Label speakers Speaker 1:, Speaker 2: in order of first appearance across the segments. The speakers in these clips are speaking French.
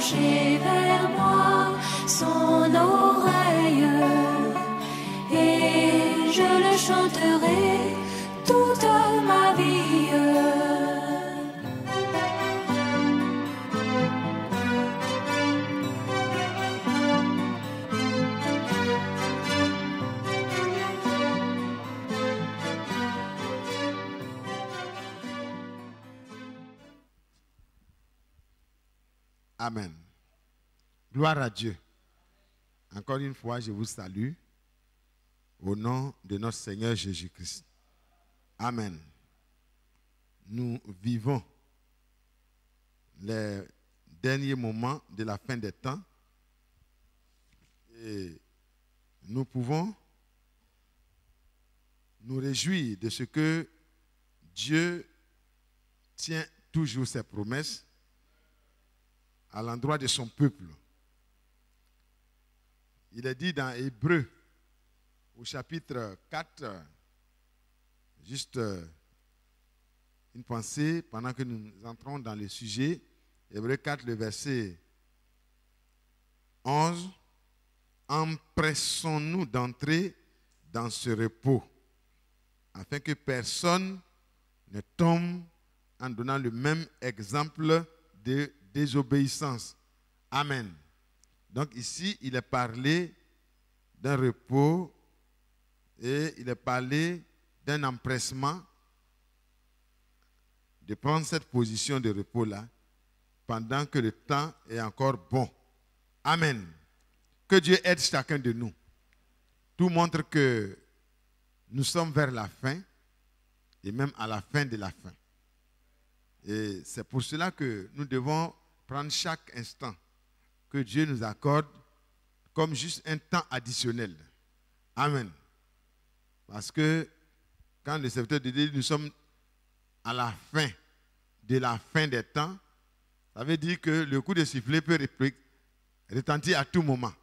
Speaker 1: pencher vers moi son oreille, et je le chanterai toute ma vie.
Speaker 2: Amen. Gloire à Dieu. Encore une fois, je vous salue au nom de notre Seigneur Jésus-Christ. Amen. Nous vivons les derniers moments de la fin des temps et nous pouvons nous réjouir de ce que Dieu tient toujours ses promesses à l'endroit de son peuple. Il est dit dans Hébreux, au chapitre 4, juste une pensée pendant que nous entrons dans le sujet. Hébreux 4, le verset 11. Empressons-nous d'entrer dans ce repos, afin que personne ne tombe en donnant le même exemple de désobéissance. Amen. Donc ici, il est parlé d'un repos et il est parlé d'un empressement de prendre cette position de repos-là pendant que le temps est encore bon. Amen. Que Dieu aide chacun de nous. Tout montre que nous sommes vers la fin et même à la fin de la fin. Et c'est pour cela que nous devons prendre chaque instant que Dieu nous accorde comme juste un temps additionnel. Amen. Parce que quand le serviteur de Dieu, nous sommes à la fin de la fin des temps, ça veut dire que le coup de sifflet peut retentir à tout moment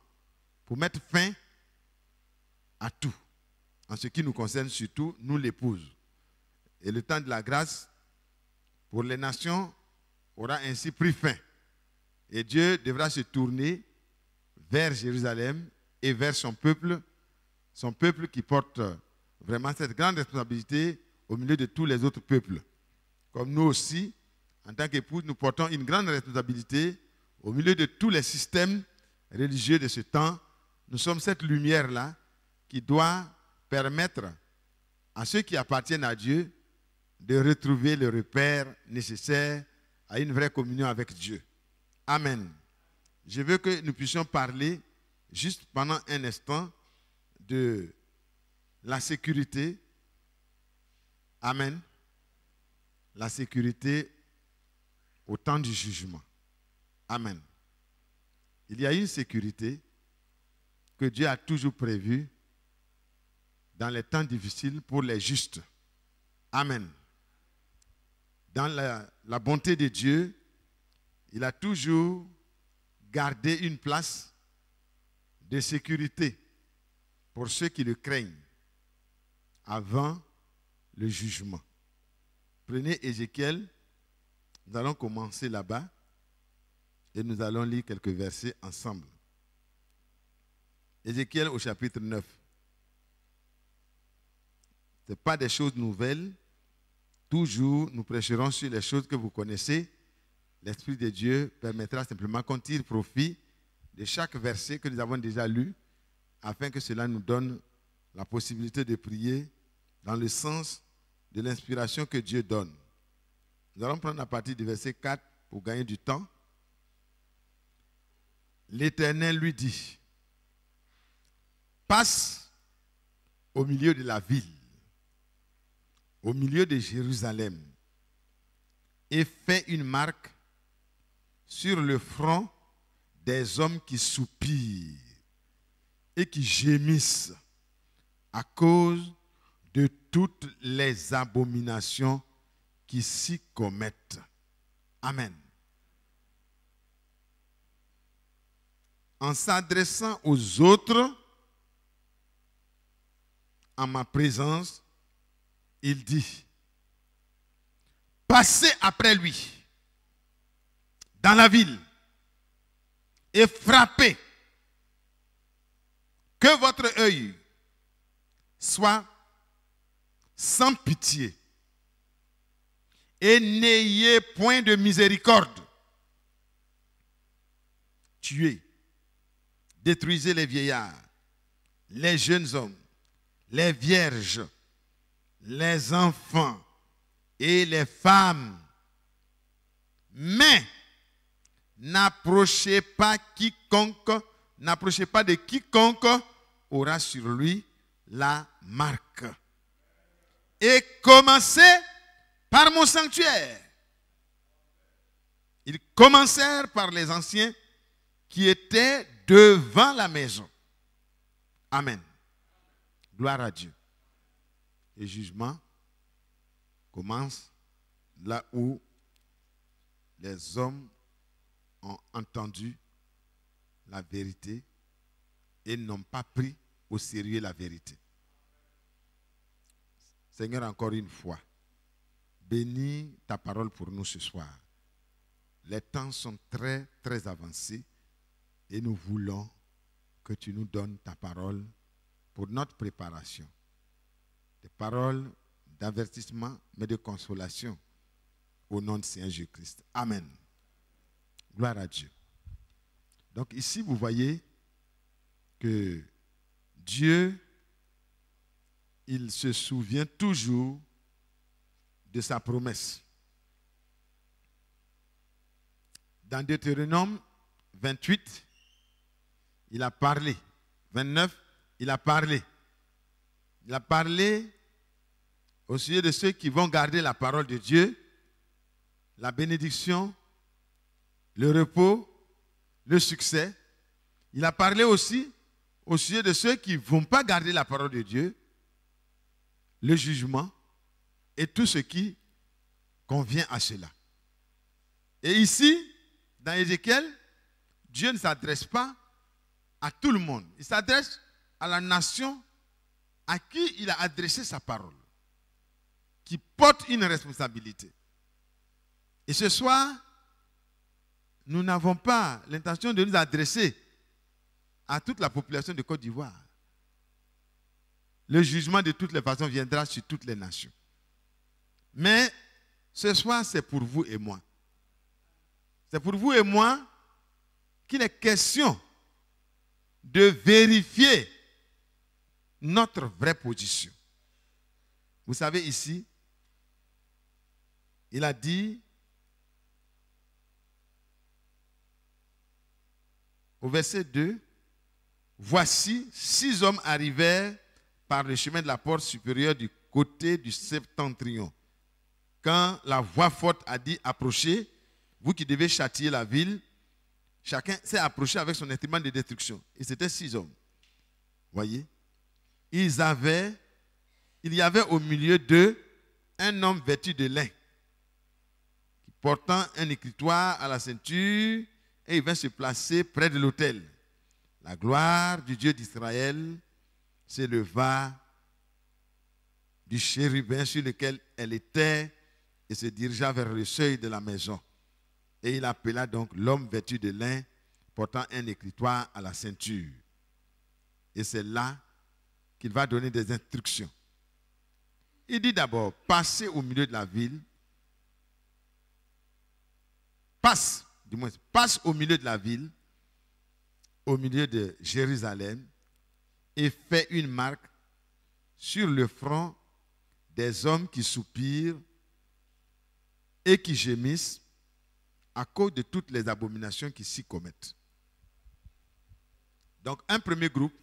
Speaker 2: pour mettre fin à tout. En ce qui nous concerne surtout, nous l'épouse. Et le temps de la grâce pour les nations aura ainsi pris fin. Et Dieu devra se tourner vers Jérusalem et vers son peuple qui porte vraiment cette grande responsabilité au milieu de tous les autres peuples. Comme nous aussi, en tant qu'épouse, nous portons une grande responsabilité au milieu de tous les systèmes religieux de ce temps. Nous sommes cette lumière-là qui doit permettre à ceux qui appartiennent à Dieu de retrouver le repère nécessaire à une vraie communion avec Dieu. Amen. Je veux que nous puissions parler juste pendant un instant de la sécurité. Amen. La sécurité au temps du jugement. Amen. Il y a une sécurité que Dieu a toujours prévue dans les temps difficiles pour les justes. Amen. Dans la bonté de Dieu, il a toujours gardé une place de sécurité pour ceux qui le craignent avant le jugement. Prenez Ézéchiel, nous allons commencer là-bas et nous allons lire quelques versets ensemble. Ézéchiel au chapitre 9. Ce n'est pas des choses nouvelles. Toujours, nous prêcherons sur les choses que vous connaissez. L'Esprit de Dieu permettra simplement qu'on tire profit de chaque verset que nous avons déjà lu, afin que cela nous donne la possibilité de prier dans le sens de l'inspiration que Dieu donne. Nous allons prendre à partir du verset 4 pour gagner du temps. L'Éternel lui dit, passe au milieu de la ville, au milieu de Jérusalem, et fais une marque sur le front des hommes qui soupirent et qui gémissent à cause de toutes les abominations qui s'y commettent. Amen. En s'adressant aux autres, en ma présence, il dit, passez après lui dans la ville et frappez. Que votre œil soit sans pitié et n'ayez point de miséricorde. Tuez, détruisez les vieillards, les jeunes hommes, les vierges, les enfants et les femmes. Mais n'approchez pas de quiconque aura sur lui la marque. Et commencez par mon sanctuaire. Ils commencèrent par les anciens qui étaient devant la maison. Amen. Gloire à Dieu. Le jugement commence là où les hommes ont entendu la vérité et n'ont pas pris au sérieux la vérité. Seigneur, encore une fois, bénis ta parole pour nous ce soir. Les temps sont très, très avancés et nous voulons que tu nous donnes ta parole pour notre préparation. Des paroles d'avertissement, mais de consolation au nom de Seigneur Jésus-Christ. Amen. Gloire à Dieu. Donc ici, vous voyez que Dieu, il se souvient toujours de sa promesse. Dans Deutéronome 28, il a parlé. 29, il a parlé. Il a parlé au sujet de ceux qui vont garder la parole de Dieu, la bénédiction, le repos, le succès. Il a parlé aussi au sujet de ceux qui ne vont pas garder la parole de Dieu, le jugement et tout ce qui convient à cela. Et ici, dans Ézéchiel, Dieu ne s'adresse pas à tout le monde. Il s'adresse à la nation à qui il a adressé sa parole, qui porte une responsabilité. Et ce soir, nous n'avons pas l'intention de nous adresser à toute la population de Côte d'Ivoire. Le jugement de toutes les façons viendra sur toutes les nations. Mais ce soir, c'est pour vous et moi. C'est pour vous et moi qu'il est question de vérifier notre vraie position. Vous savez, ici, il a dit au verset 2, « Voici 6 hommes arrivèrent par le chemin de la porte supérieure du côté du septentrion. Quand la voix forte a dit, approchez, vous qui devez châtier la ville, chacun s'est approché avec son instrument de destruction. » Et c'était 6 hommes. Voyez? Il y avait au milieu d'eux un homme vêtu de lin, portant un écritoire à la ceinture, et il vint se placer près de l'autel. La gloire du Dieu d'Israël s'éleva du chérubin sur lequel elle était et se dirigea vers le seuil de la maison. Et il appela donc l'homme vêtu de lin, portant un écritoire à la ceinture. Et c'est là qu'il va donner des instructions. Il dit d'abord, passez au milieu de la ville. Passe au milieu de la ville, au milieu de Jérusalem, et fais une marque sur le front des hommes qui soupirent et qui gémissent à cause de toutes les abominations qui s'y commettent. Donc, un premier groupe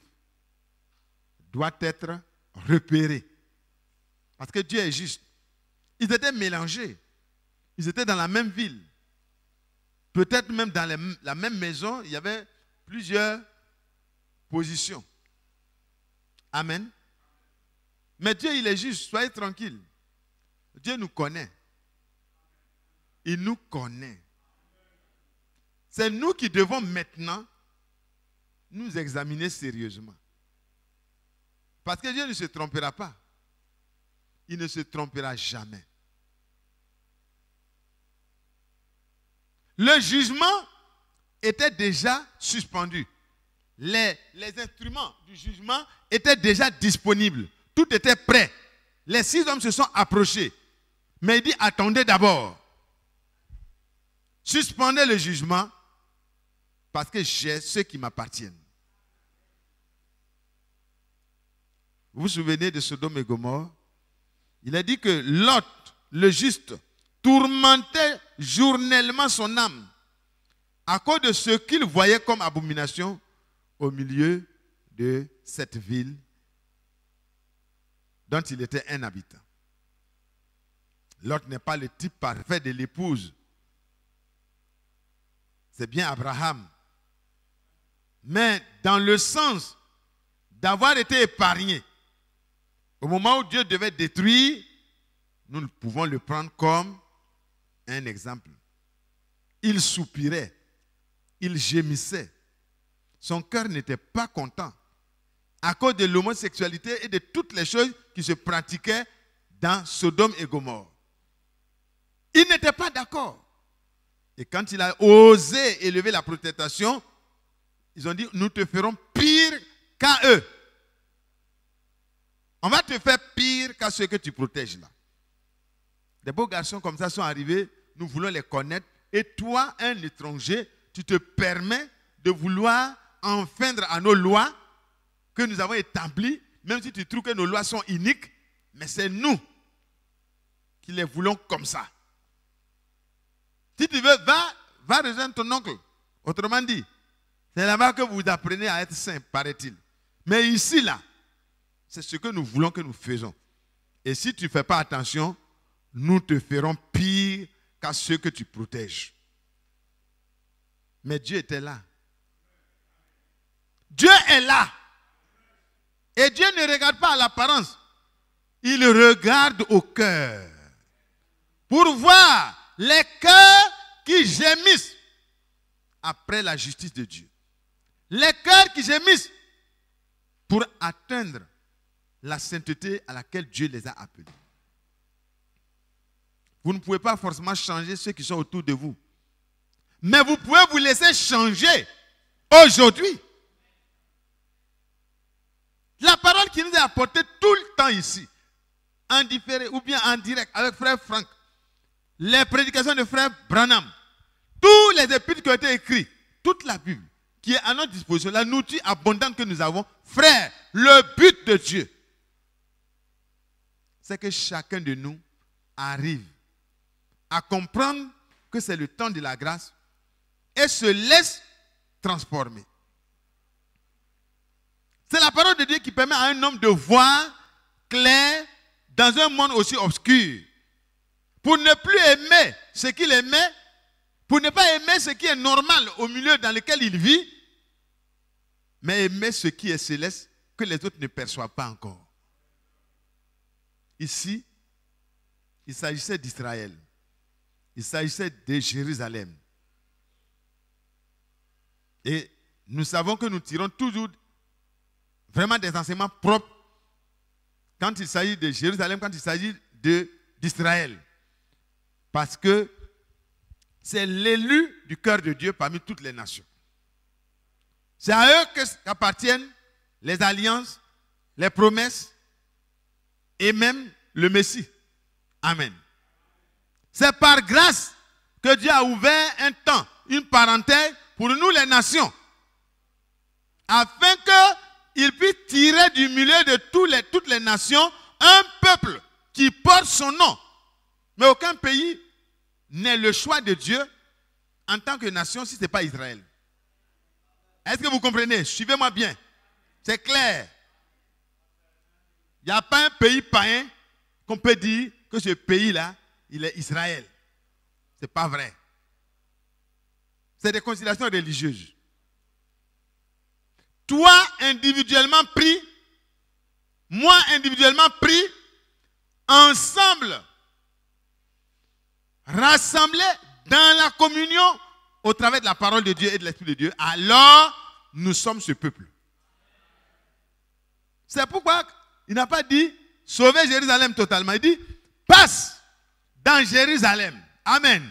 Speaker 2: doit être repéré. Parce que Dieu est juste. Ils étaient mélangés. Ils étaient dans la même ville. Peut-être même dans la même maison, il y avait plusieurs positions. Amen. Mais Dieu, il est juste. Soyez tranquilles. Dieu nous connaît. Il nous connaît. C'est nous qui devons maintenant nous examiner sérieusement. Parce que Dieu ne se trompera pas. Il ne se trompera jamais. Le jugement était déjà suspendu. Les instruments du jugement étaient déjà disponibles. Tout était prêt. Les 6 hommes se sont approchés. Mais il dit, attendez d'abord. Suspendez le jugement parce que j'ai ceux qui m'appartiennent. Vous vous souvenez de Sodome et Gomorrhe? Il a dit que Lot, le juste, tourmentait journellement son âme à cause de ce qu'il voyait comme abomination au milieu de cette ville dont il était un habitant. Lot n'est pas le type parfait de l'épouse. C'est bien Abraham. Mais dans le sens d'avoir été épargné, au moment où Dieu devait détruire, nous pouvons le prendre comme un exemple. Il soupirait, il gémissait. Son cœur n'était pas content à cause de l'homosexualité et de toutes les choses qui se pratiquaient dans Sodome et Gomorrhe. Il n'était pas d'accord. Et quand il a osé élever la protestation, ils ont dit, nous te ferons pire qu'à eux. On va te faire pire qu'à ceux que tu protèges là. Des beaux garçons comme ça sont arrivés, nous voulons les connaître. Et toi, un étranger, tu te permets de vouloir enfreindre à nos lois que nous avons établies, même si tu trouves que nos lois sont iniques, mais c'est nous qui les voulons comme ça. Si tu veux, va rejoindre ton oncle. Autrement dit, c'est là-bas que vous apprenez à être saint, paraît-il. Mais ici, là, c'est ce que nous voulons que nous faisons. Et si tu ne fais pas attention, nous te ferons pire qu'à ceux que tu protèges. Mais Dieu était là. Dieu est là. Et Dieu ne regarde pas à l'apparence. Il regarde au cœur. Pour voir les cœurs qui gémissent après la justice de Dieu. Les cœurs qui gémissent pour atteindre la sainteté à laquelle Dieu les a appelés. Vous ne pouvez pas forcément changer ceux qui sont autour de vous. Mais vous pouvez vous laisser changer aujourd'hui. La parole qui nous est apportée tout le temps ici, en différé ou bien en direct avec frère Franck, les prédications de frère Branham, tous les épîtres qui ont été écrits, toute la Bible qui est à notre disposition, la nourriture abondante que nous avons, frère, le but de Dieu, c'est que chacun de nous arrive à comprendre que c'est le temps de la grâce et se laisse transformer. C'est la parole de Dieu qui permet à un homme de voir clair dans un monde aussi obscur. Pour ne plus aimer ce qu'il aimait, pour ne pas aimer ce qui est normal au milieu dans lequel il vit, mais aimer ce qui est céleste que les autres ne perçoivent pas encore. Ici, il s'agissait d'Israël. Il s'agissait de Jérusalem. Et nous savons que nous tirons toujours vraiment des enseignements propres quand il s'agit de Jérusalem, quand il s'agit d'Israël. Parce que c'est l'élu du cœur de Dieu parmi toutes les nations. C'est à eux qu'appartiennent les alliances, les promesses et même le Messie. Amen. C'est par grâce que Dieu a ouvert un temps, une parenthèse pour nous les nations, afin qu'il puisse tirer du milieu de toutes les nations un peuple qui porte son nom. Mais aucun pays n'est le choix de Dieu en tant que nation si ce n'est pas Israël. Est-ce que vous comprenez? Suivez-moi bien. C'est clair. Il n'y a pas un pays païen qu'on peut dire que ce pays-là, il est Israël. Ce n'est pas vrai. C'est des considérations religieuses. Toi individuellement pris, moi individuellement pris, ensemble, rassemblés dans la communion au travers de la parole de Dieu et de l'Esprit de Dieu, alors nous sommes ce peuple. C'est pourquoi il n'a pas dit sauver Jérusalem totalement. Il dit passe dans Jérusalem. Amen.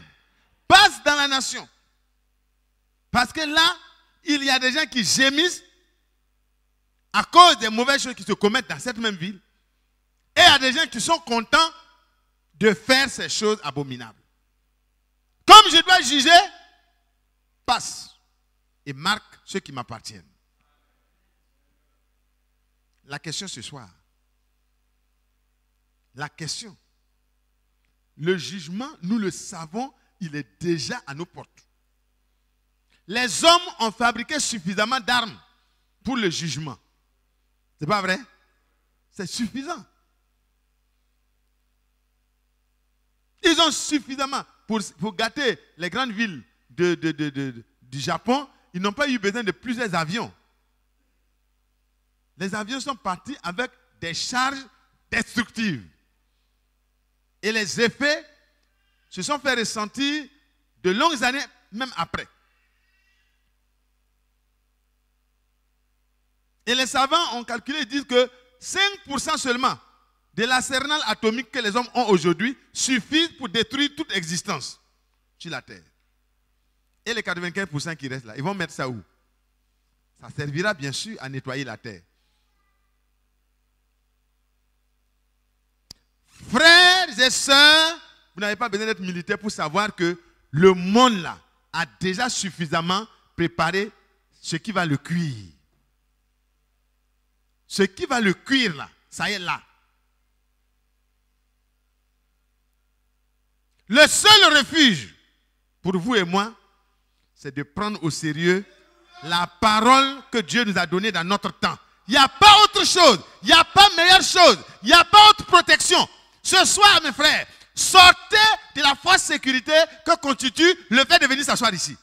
Speaker 2: Passe dans la nation. Parce que là, il y a des gens qui gémissent à cause des mauvaises choses qui se commettent dans cette même ville. Et il y a des gens qui sont contents de faire ces choses abominables. Comme je dois juger, passe et marque ceux qui m'appartiennent. La question ce soir, la question, le jugement, nous le savons, il est déjà à nos portes. Les hommes ont fabriqué suffisamment d'armes pour le jugement. C'est pas vrai? C'est suffisant. Ils ont suffisamment pour gâter les grandes villes du Japon. Ils n'ont pas eu besoin de plusieurs avions. Les avions sont partis avec des charges destructives. Et les effets se sont fait ressentir de longues années, même après. Et les savants ont calculé, ils disent que 5% seulement de l'arsenal atomique que les hommes ont aujourd'hui suffisent pour détruire toute existence sur la Terre. Et les 95% qui restent là, ils vont mettre ça où? Ça servira bien sûr à nettoyer la Terre. Frères et sœurs, vous n'avez pas besoin d'être militaire pour savoir que le monde là a déjà suffisamment préparé ce qui va le cuire. Ce qui va le cuire là, ça y est là. Le seul refuge pour vous et moi, c'est de prendre au sérieux la parole que Dieu nous a donnée dans notre temps. Il n'y a pas autre chose, il n'y a pas meilleure chose, il n'y a pas autre protection. Ce soir, mes frères, sortez de la fausse sécurité que constitue le fait de venir s'asseoir ici.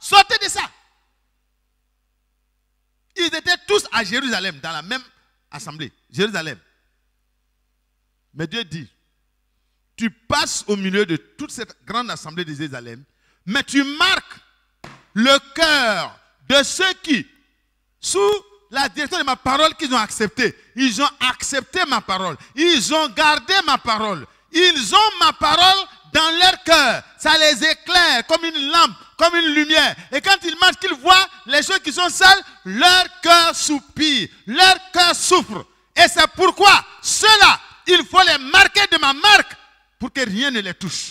Speaker 2: Sortez de ça. Ils étaient tous à Jérusalem, dans la même assemblée. Jérusalem. Mais Dieu dit, tu passes au milieu de toute cette grande assemblée de Jérusalem, mais tu marques le cœur de ceux qui, sous la direction de ma parole qu'ils ont accepté, ils ont accepté ma parole, ils ont gardé ma parole, ils ont ma parole dans leur cœur, ça les éclaire comme une lampe, comme une lumière. Et quand ils marchent, qu'ils voient les choses qui sont sales, leur cœur soupire, leur cœur souffre. Et c'est pourquoi ceux-là, il faut les marquer de ma marque pour que rien ne les touche.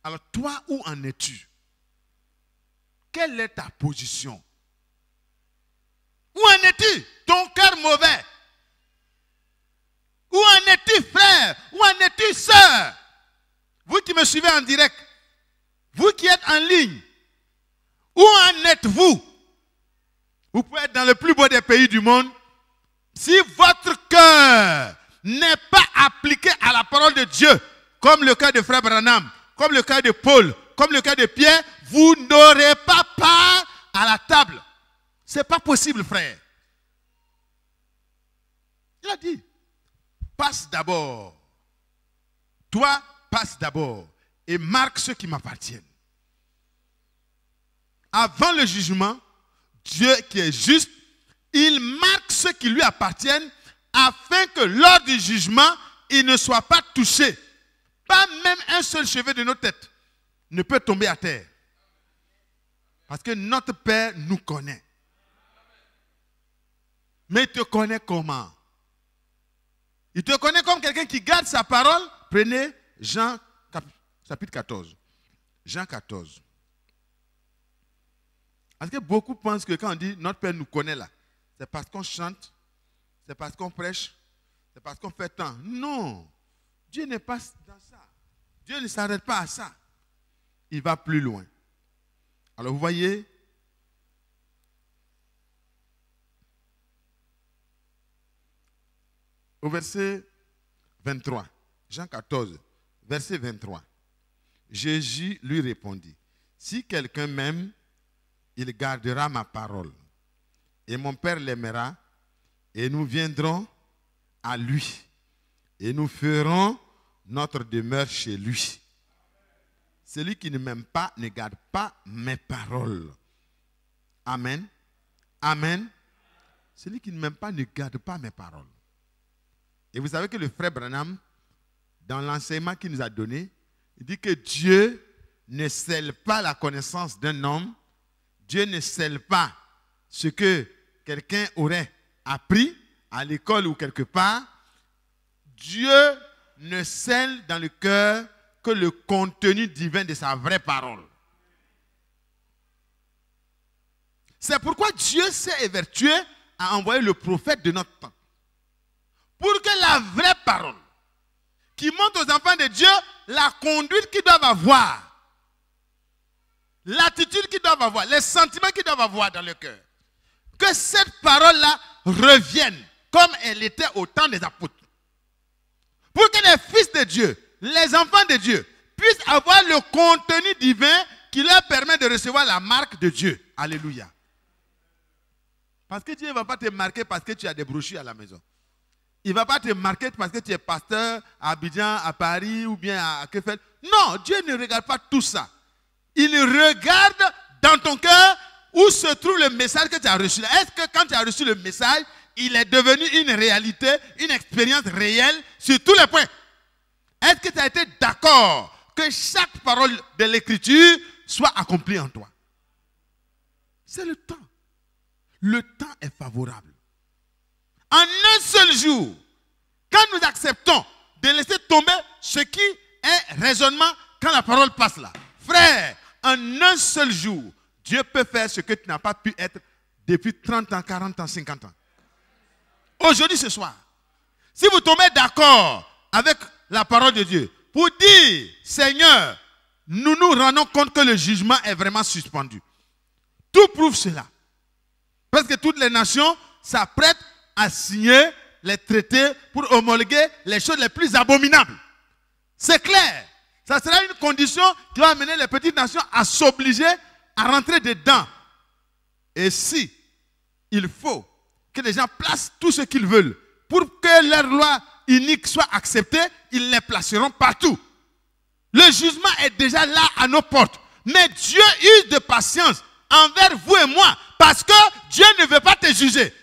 Speaker 2: Alors toi, où en es-tu? Quelle est ta position? Où en es-tu? Ton cœur mauvais. Où en es-tu, frère? Où en es-tu, sœur? Vous qui me suivez en direct, vous qui êtes en ligne, où en êtes-vous? Vous pouvez être dans le plus beau des pays du monde. Si votre cœur n'est pas appliqué à la parole de Dieu, comme le cœur de frère Branham, comme le cœur de Paul, comme le cœur de Pierre, vous n'aurez pas part à la table. Ce n'est pas possible, frère. Il a dit, passe d'abord. Toi, passe d'abord et marque ceux qui m'appartiennent. Avant le jugement, Dieu qui est juste, il marque ceux qui lui appartiennent afin que lors du jugement, il ne soit pas touché. Pas même un seul cheveu de nos têtes ne peut tomber à terre. Parce que notre Père nous connaît. Mais il te connaît comment? Il te connaît comme quelqu'un qui garde sa parole. Prenez Jean chapitre 14. Jean 14. Parce que beaucoup pensent que quand on dit notre Père nous connaît là, c'est parce qu'on chante, c'est parce qu'on prêche, c'est parce qu'on fait tant. Non. Dieu n'est pas dans ça. Dieu ne s'arrête pas à ça. Il va plus loin. Alors vous voyez, au verset 23, Jean 14, verset 23, Jésus lui répondit, si quelqu'un m'aime, il gardera ma parole. Et mon Père l'aimera, et nous viendrons à lui. Et nous ferons notre demeure chez lui. Celui qui ne m'aime pas ne garde pas mes paroles. Amen. Amen. Celui qui ne m'aime pas ne garde pas mes paroles. Et vous savez que le frère Branham, dans l'enseignement qu'il nous a donné, il dit que Dieu ne scelle pas la connaissance d'un homme. Dieu ne scelle pas ce que quelqu'un aurait appris à l'école ou quelque part. Dieu ne scelle dans le cœur que le contenu divin de sa vraie parole. C'est pourquoi Dieu s'est évertué à envoyer le prophète de notre temps. Pour que la vraie parole, qui montre aux enfants de Dieu la conduite qu'ils doivent avoir, l'attitude qu'ils doivent avoir, les sentiments qu'ils doivent avoir dans le cœur, que cette parole-là revienne comme elle était au temps des apôtres. Pour que les fils de Dieu, les enfants de Dieu, puissent avoir le contenu divin qui leur permet de recevoir la marque de Dieu. Alléluia. Parce que Dieu ne va pas te marquer parce que tu as des brochures à la maison. Il ne va pas te marquer parce que tu es pasteur à Abidjan, à Paris ou bien à Krefeld. Non, Dieu ne regarde pas tout ça. Il regarde dans ton cœur où se trouve le message que tu as reçu. Est-ce que quand tu as reçu le message, il est devenu une réalité, une expérience réelle sur tous les points? Est-ce que tu as été d'accord que chaque parole de l'Écriture soit accomplie en toi? C'est le temps. Le temps est favorable. En un seul jour, quand nous acceptons de laisser tomber ce qui est raisonnement quand la parole passe là, frère, en un seul jour, Dieu peut faire ce que tu n'as pas pu être depuis 30 ans, 40 ans, 50 ans. Aujourd'hui, ce soir, si vous tombez d'accord avec la parole de Dieu pour dire, Seigneur, nous nous rendons compte que le jugement est vraiment suspendu. Tout prouve cela. Parce que toutes les nations s'apprêtent à signer les traités pour homologuer les choses les plus abominables. C'est clair. Ça sera une condition qui va amener les petites nations à s'obliger à rentrer dedans. Et si il faut que les gens placent tout ce qu'ils veulent pour que leur loi unique soit acceptée, ils les placeront partout. Le jugement est déjà là à nos portes. Mais Dieu use de patience envers vous et moi parce que Dieu ne veut pas te juger.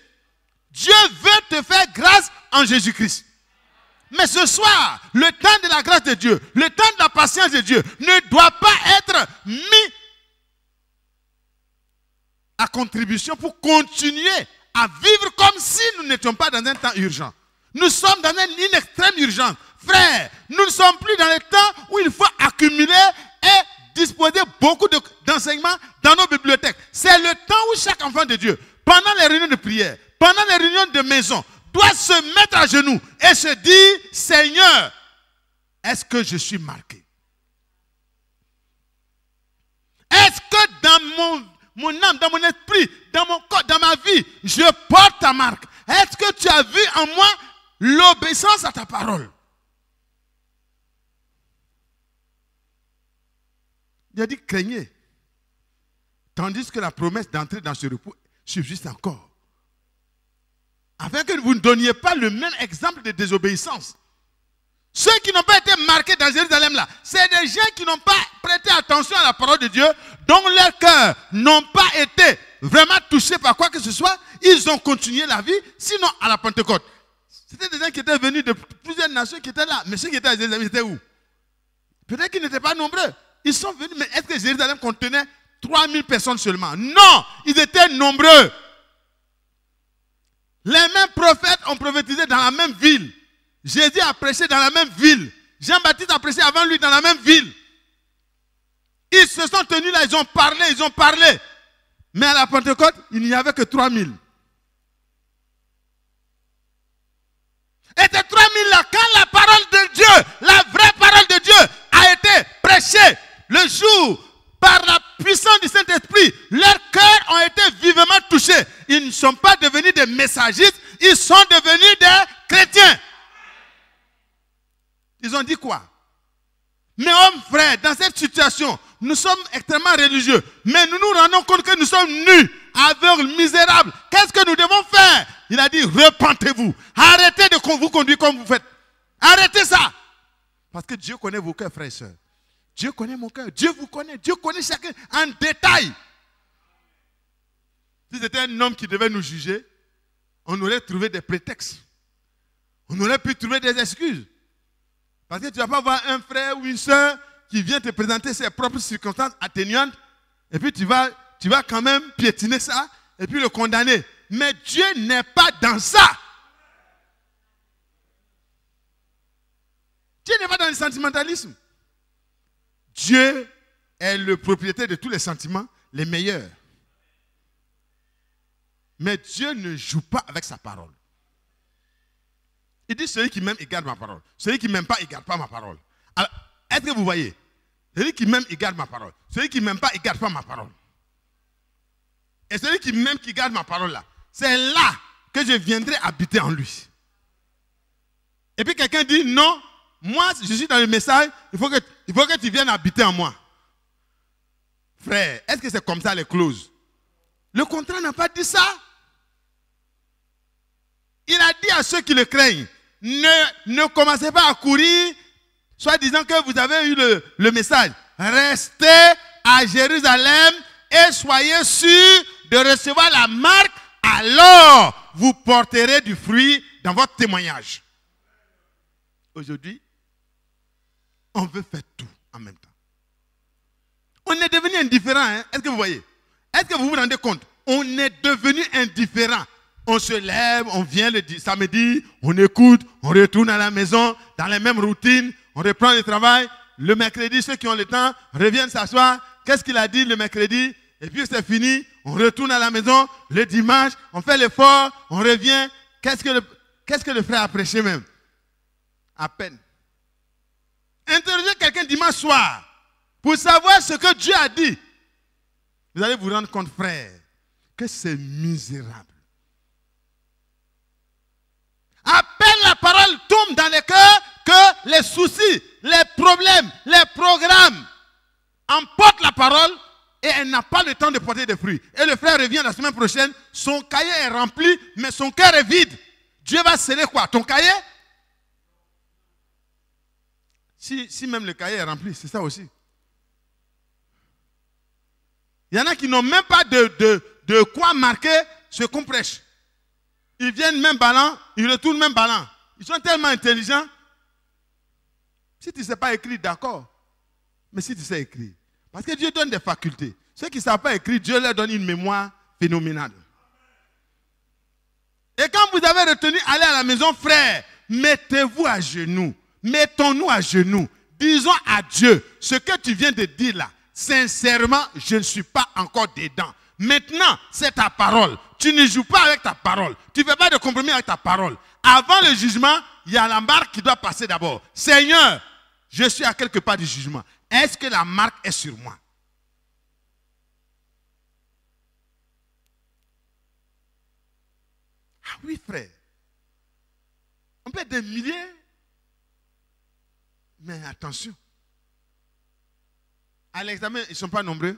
Speaker 2: Dieu veut te faire grâce en Jésus-Christ. Mais ce soir, le temps de la grâce de Dieu, le temps de la patience de Dieu ne doit pas être mis à contribution pour continuer à vivre comme si nous n'étions pas dans un temps urgent. Nous sommes dans une extrême urgence. Frère, nous ne sommes plus dans le temps où il faut accumuler et disposer beaucoup d'enseignements dans nos bibliothèques. C'est le temps où chaque enfant de Dieu, pendant les réunions de prière, pendant les réunions de maison, doit se mettre à genoux et se dire, Seigneur, est-ce que je suis marqué? Est-ce que dans mon âme, dans mon esprit, dans mon corps, dans ma vie, je porte ta marque? Est-ce que tu as vu en moi l'obéissance à ta parole? Il a dit, craignez. Tandis que la promesse d'entrer dans ce repos subsiste encore. Afin que vous ne donniez pas le même exemple de désobéissance. Ceux qui n'ont pas été marqués dans Jérusalem là, c'est des gens qui n'ont pas prêté attention à la parole de Dieu, dont leurs cœurs n'ont pas été vraiment touchés par quoi que ce soit. Ils ont continué la vie, sinon à la Pentecôte. C'était des gens qui étaient venus de plusieurs nations qui étaient là. Mais ceux qui étaient à Jérusalem, ils étaient où? Peut-être qu'ils n'étaient pas nombreux. Ils sont venus, mais est-ce que Jérusalem contenait 3000 personnes seulement? Non, ils étaient nombreux. Les mêmes prophètes ont prophétisé dans la même ville. Jésus a prêché dans la même ville. Jean-Baptiste a prêché avant lui dans la même ville. Ils se sont tenus là, ils ont parlé. Mais à la Pentecôte, il n'y avait que 3000. Et ces 3000 là, quand la parole de Dieu, la vraie parole de Dieu a été prêchée le jour par la puissance du Saint-Esprit, leurs cœurs ont été vivement touchés. Ils ne sont pas devenus des messagistes, ils sont devenus des chrétiens. Ils ont dit quoi? Mais hommes, frères, dans cette situation, nous sommes extrêmement religieux, mais nous nous rendons compte que nous sommes nus, aveugles, misérables. Qu'est-ce que nous devons faire? Il a dit, repentez-vous. Arrêtez de vous conduire comme vous faites. Arrêtez ça. Parce que Dieu connaît vos cœurs, frères et sœurs. Dieu connaît mon cœur. Dieu vous connaît. Dieu connaît chacun en détail. Si c'était un homme qui devait nous juger, on aurait trouvé des prétextes. On aurait pu trouver des excuses. Parce que tu ne vas pas voir un frère ou une soeur qui vient te présenter ses propres circonstances atténuantes, et puis tu vas quand même piétiner ça, et puis le condamner. Mais Dieu n'est pas dans ça. Dieu n'est pas dans le sentimentalisme. Dieu est le propriétaire de tous les sentiments, les meilleurs. Mais Dieu ne joue pas avec sa parole. Il dit, celui qui m'aime, il garde ma parole. Celui qui ne m'aime pas, il ne garde pas ma parole. Alors, est-ce que vous voyez? Celui qui m'aime, il garde ma parole. Celui qui ne m'aime pas, il ne garde pas ma parole. Et celui qui m'aime, qui garde ma parole là, c'est là que je viendrai habiter en lui. Et puis quelqu'un dit, non, moi, je suis dans le message, il faut que tu viennes habiter en moi. Frère, est-ce que c'est comme ça les clauses? Le contrat n'a pas dit ça. Il a dit à ceux qui le craignent, ne commencez pas à courir, soit disant que vous avez eu le message. Restez à Jérusalem et soyez sûrs de recevoir la marque, alors vous porterez du fruit dans votre témoignage. Aujourd'hui, on veut faire tout en même temps. On est devenu indifférent, hein? Est-ce que vous voyez? Est-ce que vous vous rendez compte? On est devenu indifférent. On se lève, on vient le samedi, on écoute, on retourne à la maison, dans les mêmes routines, on reprend le travail. Le mercredi, ceux qui ont le temps reviennent s'asseoir. Qu'est-ce qu'il a dit le mercredi? Et puis c'est fini, on retourne à la maison. Le dimanche, on fait l'effort, on revient. Qu'est-ce que le frère a prêché même? À peine. Interrogez quelqu'un dimanche soir pour savoir ce que Dieu a dit. Vous allez vous rendre compte, frère, que c'est misérable. À peine la parole tombe dans les cœurs que les soucis, les problèmes, les programmes emportent la parole et elle n'a pas le temps de porter des fruits. Et le frère revient la semaine prochaine, son cahier est rempli, mais son cœur est vide. Dieu va sceller quoi? Ton cahier? Si même le cahier est rempli, c'est ça aussi. Il y en a qui n'ont même pas de quoi marquer ce qu'on prêche. Ils viennent même ballants, ils retournent même ballants. Ils sont tellement intelligents. Si tu ne sais pas écrire, d'accord. Mais si tu sais écrire. Parce que Dieu donne des facultés. Ceux qui ne savent pas écrire, Dieu leur donne une mémoire phénoménale. Et quand vous avez retenu aller à la maison, frère, mettez-vous à genoux. Mettons-nous à genoux. Disons à Dieu ce que tu viens de dire là. Sincèrement, je ne suis pas encore dedans. Maintenant, c'est ta parole. Tu ne joues pas avec ta parole. Tu ne fais pas de compromis avec ta parole. Avant le jugement, il y a la marque qui doit passer d'abord. Seigneur, je suis à quelque part du jugement. Est-ce que la marque est sur moi? Ah oui, frère. On peut être des milliers. Mais attention. À l'examen, ils ne sont pas nombreux.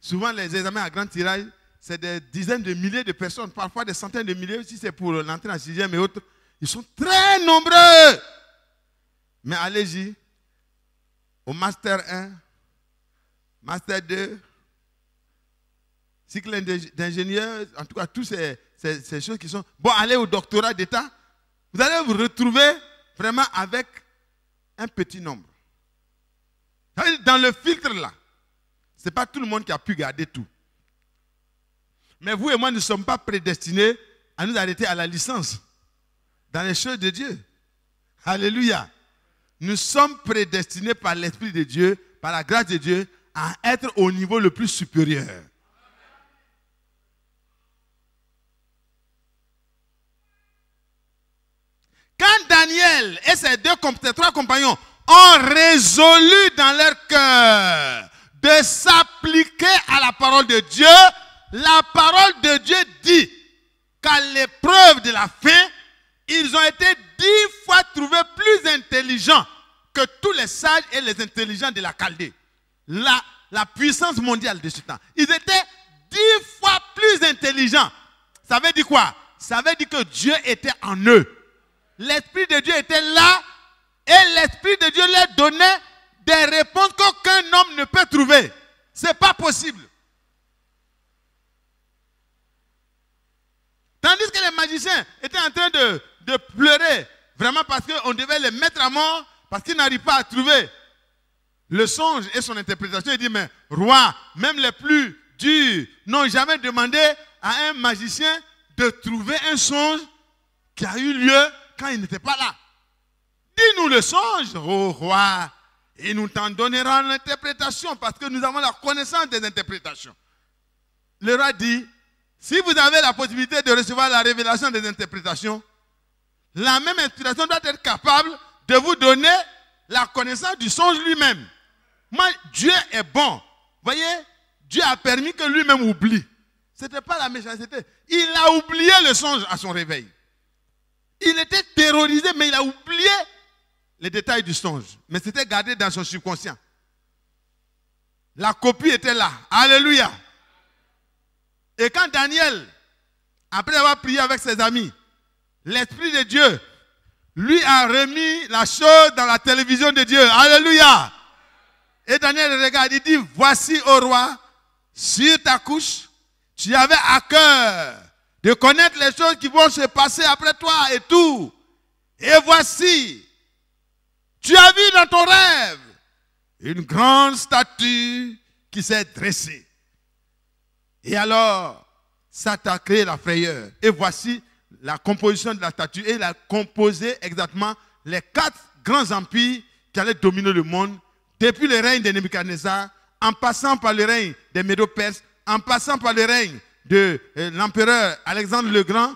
Speaker 2: Souvent, les examens à grand tirage, c'est des dizaines de milliers de personnes, parfois des centaines de milliers, si c'est pour l'entrée en 6e et autres. Ils sont très nombreux. Mais allez-y, au Master 1, Master 2, cycle d'ingénieur, en tout cas, toutes ces choses qui sont... Bon, allez au doctorat d'État, vous allez vous retrouver vraiment avec un petit nombre. Dans le filtre là, ce n'est pas tout le monde qui a pu garder tout. Mais vous et moi ne sommes pas prédestinés à nous arrêter à la licence dans les choses de Dieu. Alléluia. Nous sommes prédestinés par l'Esprit de Dieu, par la grâce de Dieu, à être au niveau le plus supérieur. Quand Daniel et ses trois compagnons ont résolu dans leur cœur de s'appliquer à la parole de Dieu, la parole de Dieu dit qu'à l'épreuve de la fin, ils ont été 10 fois trouvés plus intelligents que tous les sages et les intelligents de la Chaldée. La puissance mondiale de ce temps. Ils étaient 10 fois plus intelligents. Ça veut dire quoi? Ça veut dire que Dieu était en eux. L'Esprit de Dieu était là et l'Esprit de Dieu leur donnait des réponses qu'aucun homme ne peut trouver. Ce n'est pas possible. Tandis que les magiciens étaient en train de pleurer, vraiment parce qu'on devait les mettre à mort, parce qu'il n'arrive pas à trouver le songe et son interprétation. Il dit, mais roi, même les plus durs n'ont jamais demandé à un magicien de trouver un songe qui a eu lieu quand il n'était pas là. Dis-nous le songe, ô roi, et nous t'en donnerons l'interprétation parce que nous avons la connaissance des interprétations. Le roi dit, si vous avez la possibilité de recevoir la révélation des interprétations, la même inspiration doit être capable de vous donner la connaissance du songe lui-même. Moi, Dieu est bon. Vous voyez, Dieu a permis que lui-même oublie. Ce n'était pas la méchanceté. Il a oublié le songe à son réveil. Il était terrorisé, mais il a oublié les détails du songe. Mais c'était gardé dans son subconscient. La copie était là. Alléluia. Et quand Daniel, après avoir prié avec ses amis, l'Esprit de Dieu lui a remis la chose dans la télévision de Dieu. Alléluia. Et Daniel regarde, il dit, voici, ô roi, sur ta couche, tu avais à cœur de connaître les choses qui vont se passer après toi et tout. Et voici, tu as vu dans ton rêve une grande statue qui s'est dressée. Et alors, ça t'a créé la frayeur. Et voici la composition de la statue. Et il a composé exactement les 4 grands empires qui allaient dominer le monde, depuis le règne de Nebuchadnezzar, en passant par le règne des Médo-Perses, en passant par le règne de l'empereur Alexandre le Grand,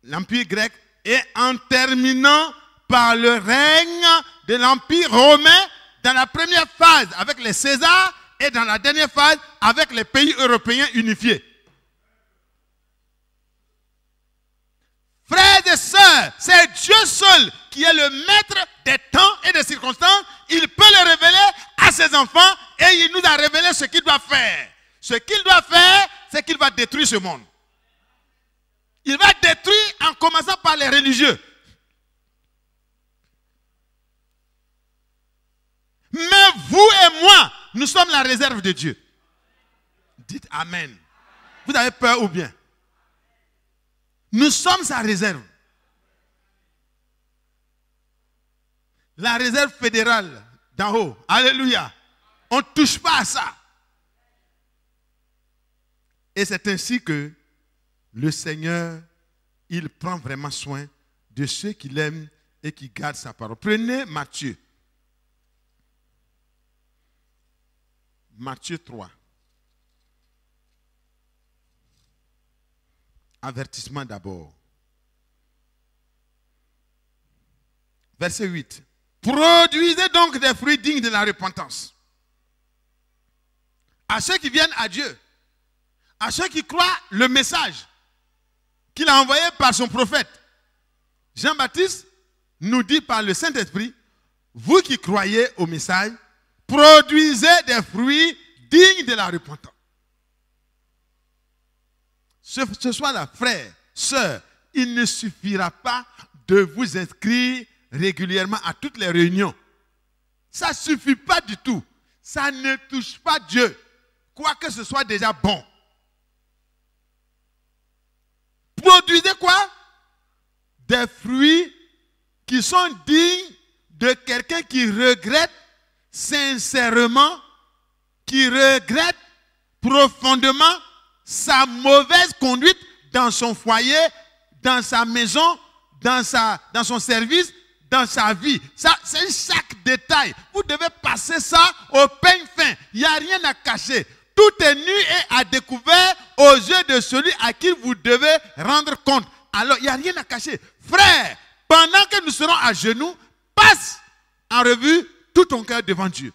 Speaker 2: l'empire grec, et en terminant par le règne de l'empire romain dans la première phase avec les Césars et dans la dernière phase avec les pays européens unifiés. Frères et sœurs, c'est Dieu seul qui est le maître des temps et des circonstances. Il peut le révéler à ses enfants et il nous a révélé ce qu'il doit faire. Ce qu'il doit faire, c'est qu'il va détruire ce monde. Il va détruire en commençant par les religieux. Mais vous et moi, nous sommes la réserve de Dieu. Dites Amen. Vous avez peur ou bien? Nous sommes sa réserve. La réserve fédérale d'en haut. Alléluia. On ne touche pas à ça. Et c'est ainsi que le Seigneur, il prend vraiment soin de ceux qu'il aime et qui gardent sa parole. Prenez Matthieu. Matthieu 3. Avertissement d'abord. Verset 8. Produisez donc des fruits dignes de la repentance. À ceux qui viennent à Dieu, à ceux qui croient le message qu'il a envoyé par son prophète. Jean-Baptiste nous dit par le Saint-Esprit, vous qui croyez au message, produisez des fruits dignes de la repentance. Ce soir-là, frères, sœurs, il ne suffira pas de vous inscrire régulièrement à toutes les réunions. Ça ne suffit pas du tout. Ça ne touche pas Dieu. Quoi que ce soit déjà bon. Produisez quoi? Des fruits qui sont dignes de quelqu'un qui regrette sincèrement, qui regrette profondément sa mauvaise conduite dans son foyer, dans sa maison, dans son service, dans sa vie. Ça, c'est chaque détail. Vous devez passer ça au peigne fin. Il n'y a rien à cacher. Tout est nu et à découvert aux yeux de celui à qui vous devez rendre compte. Alors, il n'y a rien à cacher. Frère, pendant que nous serons à genoux, passe en revue tout ton cœur devant Dieu.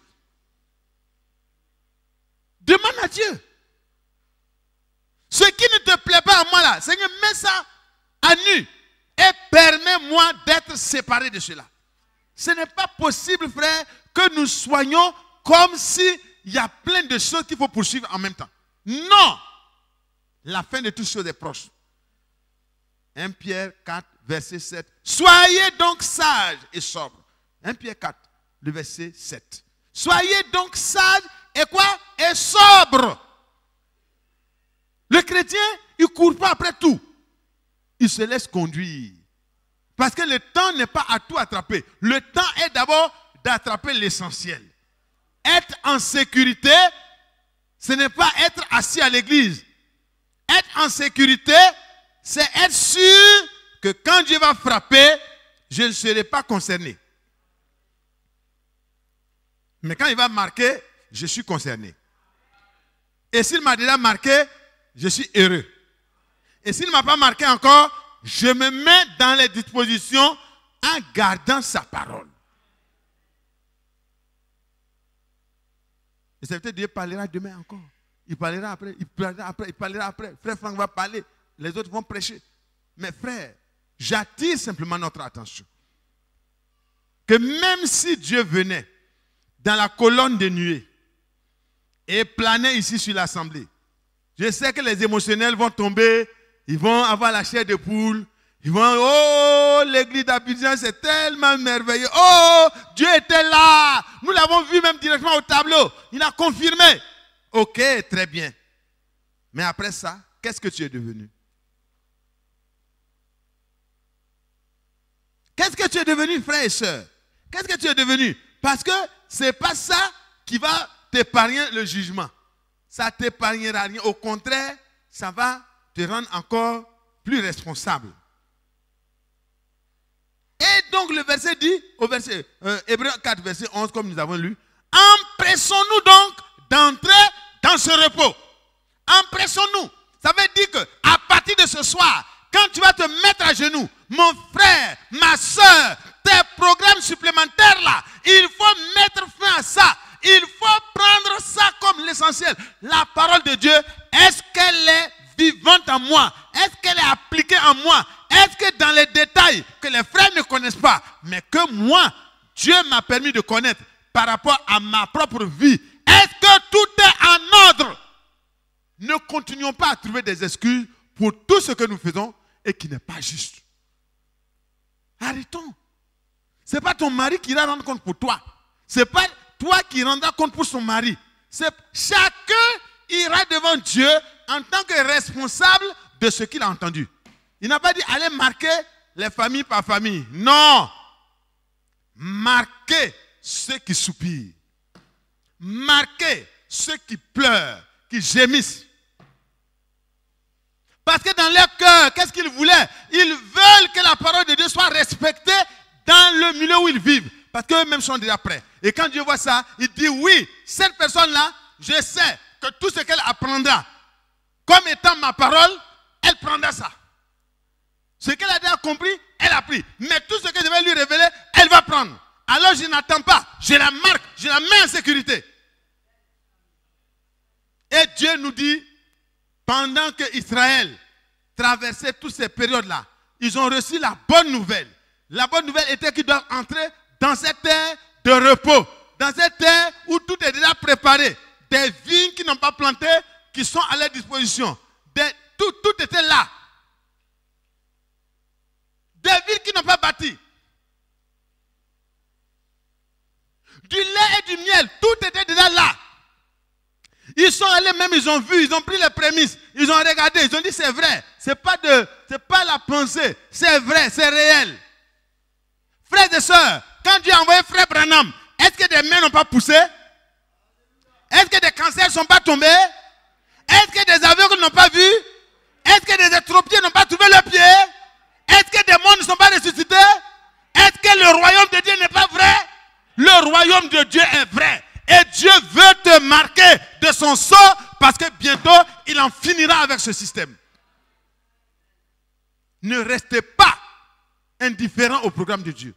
Speaker 2: Demande à Dieu. Ce qui ne te plaît pas à moi là, Seigneur, mets ça à nu et permets-moi d'être séparé de cela. Ce n'est pas possible, frère, que nous soyons comme si il y a plein de choses qu'il faut poursuivre en même temps. Non! La fin de toutes choses est proche. 1 Pierre 4, verset 7. Soyez donc sages et sobres. 1 Pierre 4, le verset 7. Soyez donc sages et quoi? Et sobres. Le chrétien, il ne court pas après tout. Il se laisse conduire. Parce que le temps n'est pas à tout attraper. Le temps est d'abord d'attraper l'essentiel. Être en sécurité, ce n'est pas être assis à l'église. Être en sécurité, c'est être sûr que quand Dieu va frapper, je ne serai pas concerné. Mais quand il va marquer, je suis concerné. Et s'il m'a déjà marqué, je suis heureux. Et s'il ne m'a pas marqué encore, je me mets dans les dispositions en gardant sa parole. Et c'est peut-être Dieu parlera demain encore. Il parlera après, il parlera après, il parlera après. Frère Franck va parler, les autres vont prêcher. Mais frère, j'attire simplement notre attention. Que même si Dieu venait dans la colonne de nuée et planait ici sur l'assemblée, je sais que les émotionnels vont tomber, ils vont avoir la chair de poule, ils vont, oh, l'église d'Abidjan, c'est tellement merveilleux. Oh, Dieu était là. Nous l'avons vu même directement au tableau. Il a confirmé. Ok, très bien. Mais après ça, qu'est-ce que tu es devenu? Qu'est-ce que tu es devenu, frère et soeur? Qu'est-ce que tu es devenu? Parce que ce n'est pas ça qui va t'épargner le jugement. Ça ne t'épargnera rien. Au contraire, ça va te rendre encore plus responsable. Et donc le verset dit, au verset Hébreux 4, verset 11, comme nous avons lu, empressons-nous donc d'entrer dans ce repos. Empressons-nous. Ça veut dire qu'à partir de ce soir, quand tu vas te mettre à genoux, mon frère, ma soeur, tes programmes supplémentaires là, il faut mettre fin à ça. Il faut prendre ça comme l'essentiel. La parole de Dieu, est-ce qu'elle est vivante en moi? Est-ce qu'elle est appliquée en moi? Est-ce que dans les détails que les frères ne connaissent pas, mais que moi, Dieu m'a permis de connaître par rapport à ma propre vie, est-ce que tout est en ordre? Ne continuons pas à trouver des excuses pour tout ce que nous faisons et qui n'est pas juste. Arrêtons. Ce n'est pas ton mari qui va rendre compte pour toi. Ce n'est pas toi qui rendras compte pour son mari. Chacun ira devant Dieu en tant que responsable de ce qu'il a entendu. Il n'a pas dit allez marquer les familles par famille. Non. Marquez ceux qui soupirent. Marquez ceux qui pleurent, qui gémissent. Parce que dans leur cœur, qu'est-ce qu'ils voulaient? Ils veulent que la parole de Dieu soit respectée dans le milieu où ils vivent. Parce qu'eux-mêmes sont déjà prêts. Et quand Dieu voit ça, il dit oui, cette personne-là, je sais que tout ce qu'elle apprendra, comme étant ma parole, elle prendra ça. Ce qu'elle a déjà compris, elle a pris. Mais tout ce que je vais lui révéler, elle va prendre. Alors je n'attends pas, je la marque, je la mets en sécurité. Et Dieu nous dit, pendant que Israël traversait toutes ces périodes-là, ils ont reçu la bonne nouvelle. La bonne nouvelle était qu'ils doivent entrer dans cette terre de repos, dans cette terre où tout est déjà préparé. Des vignes qui n'ont pas planté, qui sont à leur disposition. Tout était là. Des villes qui n'ont pas bâti. Du lait et du miel, tout était déjà là. Ils sont allés même, ils ont vu, ils ont pris les prémices, ils ont regardé, ils ont dit c'est vrai. C'est pas la pensée, c'est vrai, c'est réel. Frères et sœurs, quand Dieu a envoyé Frère Branham, est-ce que des mains n'ont pas poussé? Est-ce que des cancers ne sont pas tombés? Est-ce que des aveugles n'ont pas vu? Est-ce que des étropiés n'ont pas trouvé le pied? Est-ce que des morts ne sont pas ressuscités? Est-ce que le royaume de Dieu n'est pas vrai? Le royaume de Dieu est vrai. Et Dieu veut te marquer de son sceau parce que bientôt, il en finira avec ce système. Ne restez pas indifférents au programme de Dieu.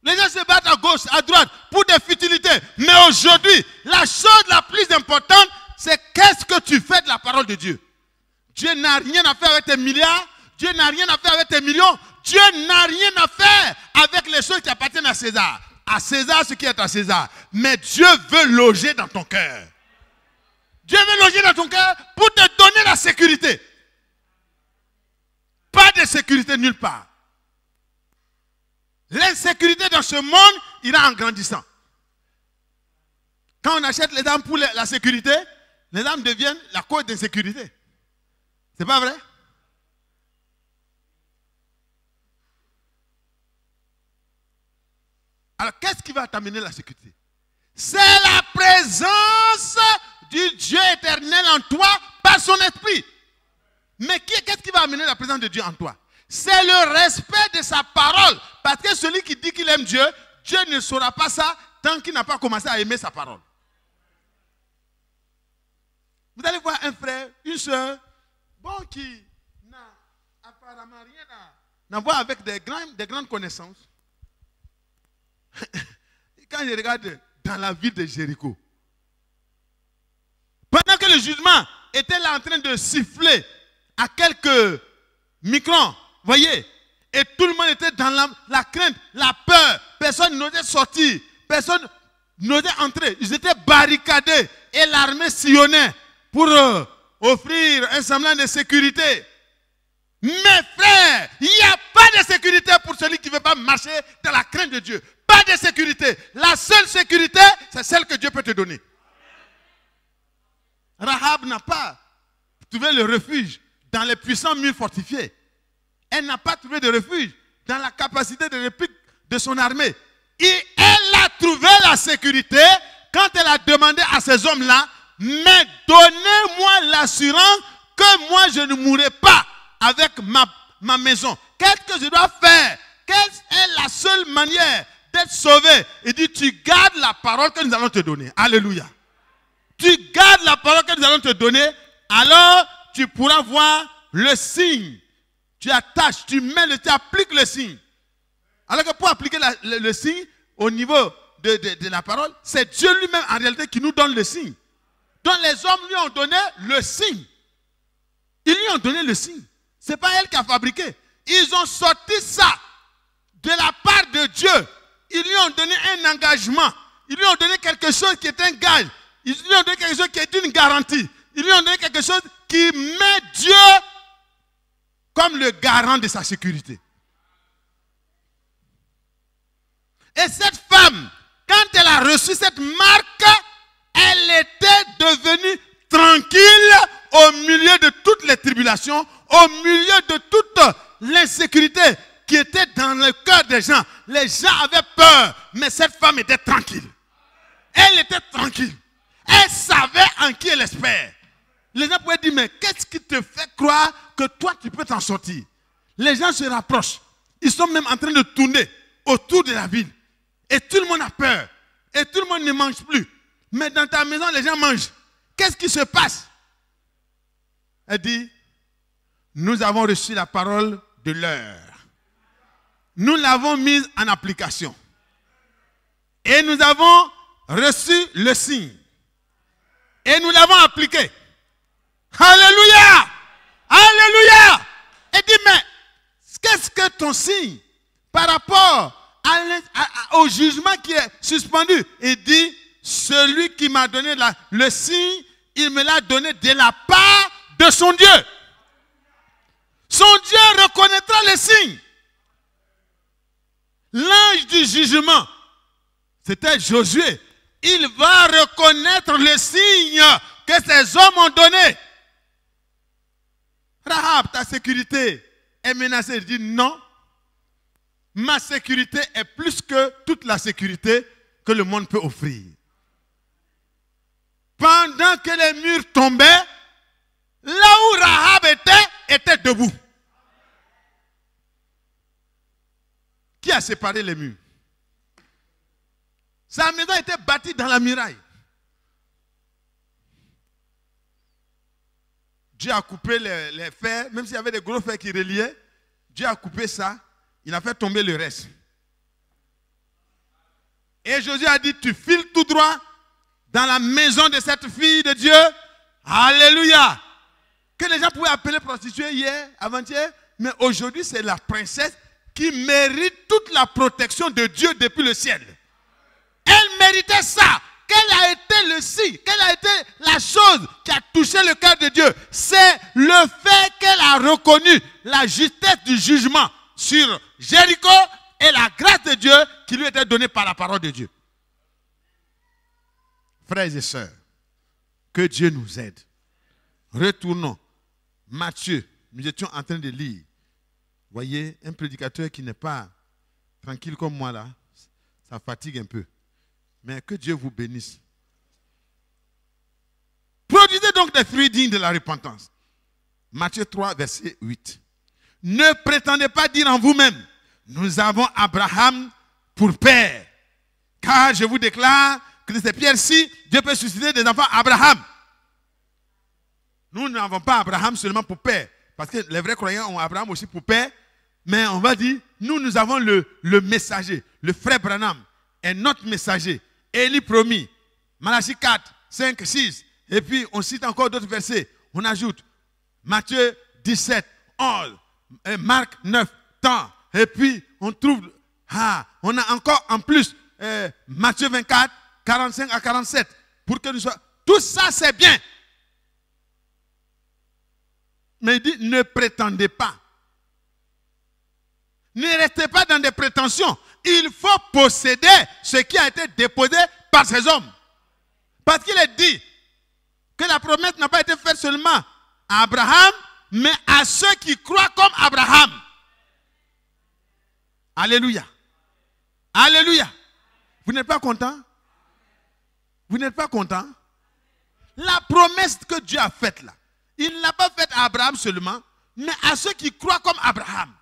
Speaker 2: Les gens se battent à gauche, à droite, pour des futilités. Mais aujourd'hui, la chose la plus importante, c'est qu'est-ce que tu fais de la parole de Dieu. Dieu n'a rien à faire avec tes milliards. Dieu n'a rien à faire avec tes millions. Dieu n'a rien à faire avec les choses qui appartiennent à César. À César, ce qui est à César. Mais Dieu veut loger dans ton cœur. Dieu veut loger dans ton cœur pour te donner la sécurité. Pas de sécurité nulle part. L'insécurité dans ce monde ira en grandissant. Quand on achète les armes pour la sécurité, les armes deviennent la cause d'insécurité. C'est pas vrai? Alors, qu'est-ce qui va t'amener la sécurité? C'est la présence du Dieu éternel en toi par son esprit. Mais qu'est-ce qui va amener la présence de Dieu en toi? C'est le respect de sa parole. Parce que celui qui dit qu'il aime Dieu, Dieu ne saura pas ça tant qu'il n'a pas commencé à aimer sa parole. Vous allez voir un frère, une soeur, bon, qui n'a apparemment rien à voir avec des grandes connaissances. Quand je regarde dans la ville de Jéricho, pendant que le jugement était là en train de siffler à quelques microns, voyez, et tout le monde était dans la crainte, la peur, personne n'osait sortir, personne n'osait entrer, ils étaient barricadés et l'armée sillonnait pour offrir un semblant de sécurité. Mes frères, il n'y a pas de sécurité pour celui qui ne veut pas marcher dans la crainte de Dieu. Pas de sécurité. La seule sécurité, c'est celle que Dieu peut te donner. Rahab n'a pas trouvé le refuge dans les puissants murs fortifiés. Elle n'a pas trouvé de refuge dans la capacité de réplique de son armée. Et elle a trouvé la sécurité quand elle a demandé à ces hommes-là, mais donnez-moi l'assurance que moi je ne mourrai pas avec ma maison. Qu'est-ce que je dois faire? Quelle est la seule manière d'être sauvé? Il dit, tu gardes la parole que nous allons te donner. Alléluia. Tu gardes la parole que nous allons te donner, alors tu pourras voir le signe. Tu attaches, tu appliques le signe. Alors que pour appliquer le signe au niveau de la parole, c'est Dieu lui-même en réalité qui nous donne le signe. Donc les hommes lui ont donné le signe. Ils lui ont donné le signe. Ce n'est pas elle qui a fabriqué. Ils ont sorti ça de la part de Dieu. Ils lui ont donné un engagement. Ils lui ont donné quelque chose qui est un gage. Ils lui ont donné quelque chose qui est une garantie. Ils lui ont donné quelque chose qui met Dieu comme le garant de sa sécurité. Et cette femme, quand elle a reçu cette marque, elle était devenue tranquille au milieu de toutes les tribulations, au milieu de toute l'insécurité qui était dans le cœur des gens. Les gens avaient peur, mais cette femme était tranquille. Elle était tranquille. Elle savait en qui elle espère. Les gens pouvaient dire, mais qu'est-ce qui te fait croire que toi tu peux t'en sortir? Les gens se rapprochent. Ils sont même en train de tourner autour de la ville. Et tout le monde a peur. Et tout le monde ne mange plus. Mais dans ta maison, les gens mangent. Qu'est-ce qui se passe? Elle dit, nous avons reçu la parole de l'heure. Nous l'avons mise en application. Et nous avons reçu le signe. Et nous l'avons appliqué. Alléluia! Alléluia! Elle dit, mais qu'est-ce que ton signe par rapport au jugement qui est suspendu? Il dit, celui qui m'a donné le signe, il me l'a donné de la part de son Dieu. Son Dieu reconnaîtra le signe. L'ange du jugement, c'était Josué. Il va reconnaître le signe que ces hommes ont donné. Rahab, ta sécurité est menacée. Il dit non. Ma sécurité est plus que toute la sécurité que le monde peut offrir. Pendant que les murs tombaient, là où Rahab était debout. Qui a séparé les murs? Sa maison était bâtie dans la muraille. Dieu a coupé les fers, même s'il y avait des gros fers qui reliaient. Dieu a coupé ça. Il a fait tomber le reste. Et Josué a dit, tu files tout droit dans la maison de cette fille de Dieu. Alléluia. Que les gens pouvaient appeler prostituée hier, avant-hier. Mais aujourd'hui, c'est la princesse qui mérite toute la protection de Dieu depuis le ciel. Elle méritait ça. Quel a été le signe? Quelle a été la chose qui a touché le cœur de Dieu? C'est le fait qu'elle a reconnu la justesse du jugement sur Jéricho et la grâce de Dieu qui lui était donnée par la parole de Dieu. Frères et sœurs, que Dieu nous aide. Retournons. Matthieu, nous étions en train de lire. Voyez, un prédicateur qui n'est pas tranquille comme moi là, Ça fatigue un peu. Mais que Dieu vous bénisse. Produisez donc des fruits dignes de la repentance. Matthieu 3, verset 8. Ne prétendez pas dire en vous-même, nous avons Abraham pour père. Car je vous déclare que de ces pierres-ci, Dieu peut susciter des enfants Abraham. Nous n'avons pas Abraham seulement pour père. Parce que les vrais croyants ont Abraham aussi pour père. Mais on va dire, nous avons le messager. Le frère Branham est notre messager. Élie promis. Malachie 4, 5, 6. Et puis on cite encore d'autres versets. On ajoute Matthieu 17, 11. Marc 9, tant. Et puis on trouve, on a encore en plus Matthieu 24, 45 à 47. Pour que nous soyons. Tout ça c'est bien. Mais il dit, ne prétendez pas. Ne restez pas dans des prétentions. Il faut posséder ce qui a été déposé par ces hommes. Parce qu'il est dit que la promesse n'a pas été faite seulement à Abraham, mais à ceux qui croient comme Abraham. Alléluia. Alléluia. Vous n'êtes pas content? Vous n'êtes pas content? La promesse que Dieu a faite là, il ne l'a pas faite à Abraham seulement, mais à ceux qui croient comme Abraham.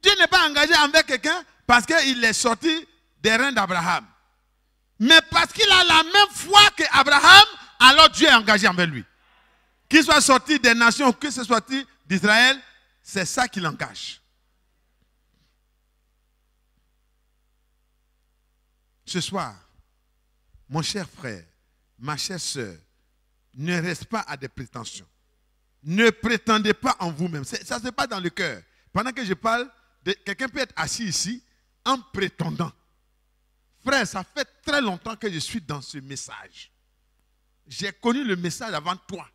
Speaker 2: Dieu n'est pas engagé envers quelqu'un parce qu'il est sorti des reins d'Abraham. Mais parce qu'il a la même foi qu'Abraham, alors Dieu est engagé envers lui. Qu'il soit sorti des nations, qu'il soit sorti d'Israël, c'est ça qui l'engage. Ce soir, mon cher frère, ma chère soeur, ne reste pas à des prétentions. Ne prétendez pas en vous-même. Ça se passe dans le cœur. Pendant que je parle, quelqu'un peut être assis ici en prétendant. Frère, ça fait très longtemps que je suis dans ce message. J'ai connu le message avant toi.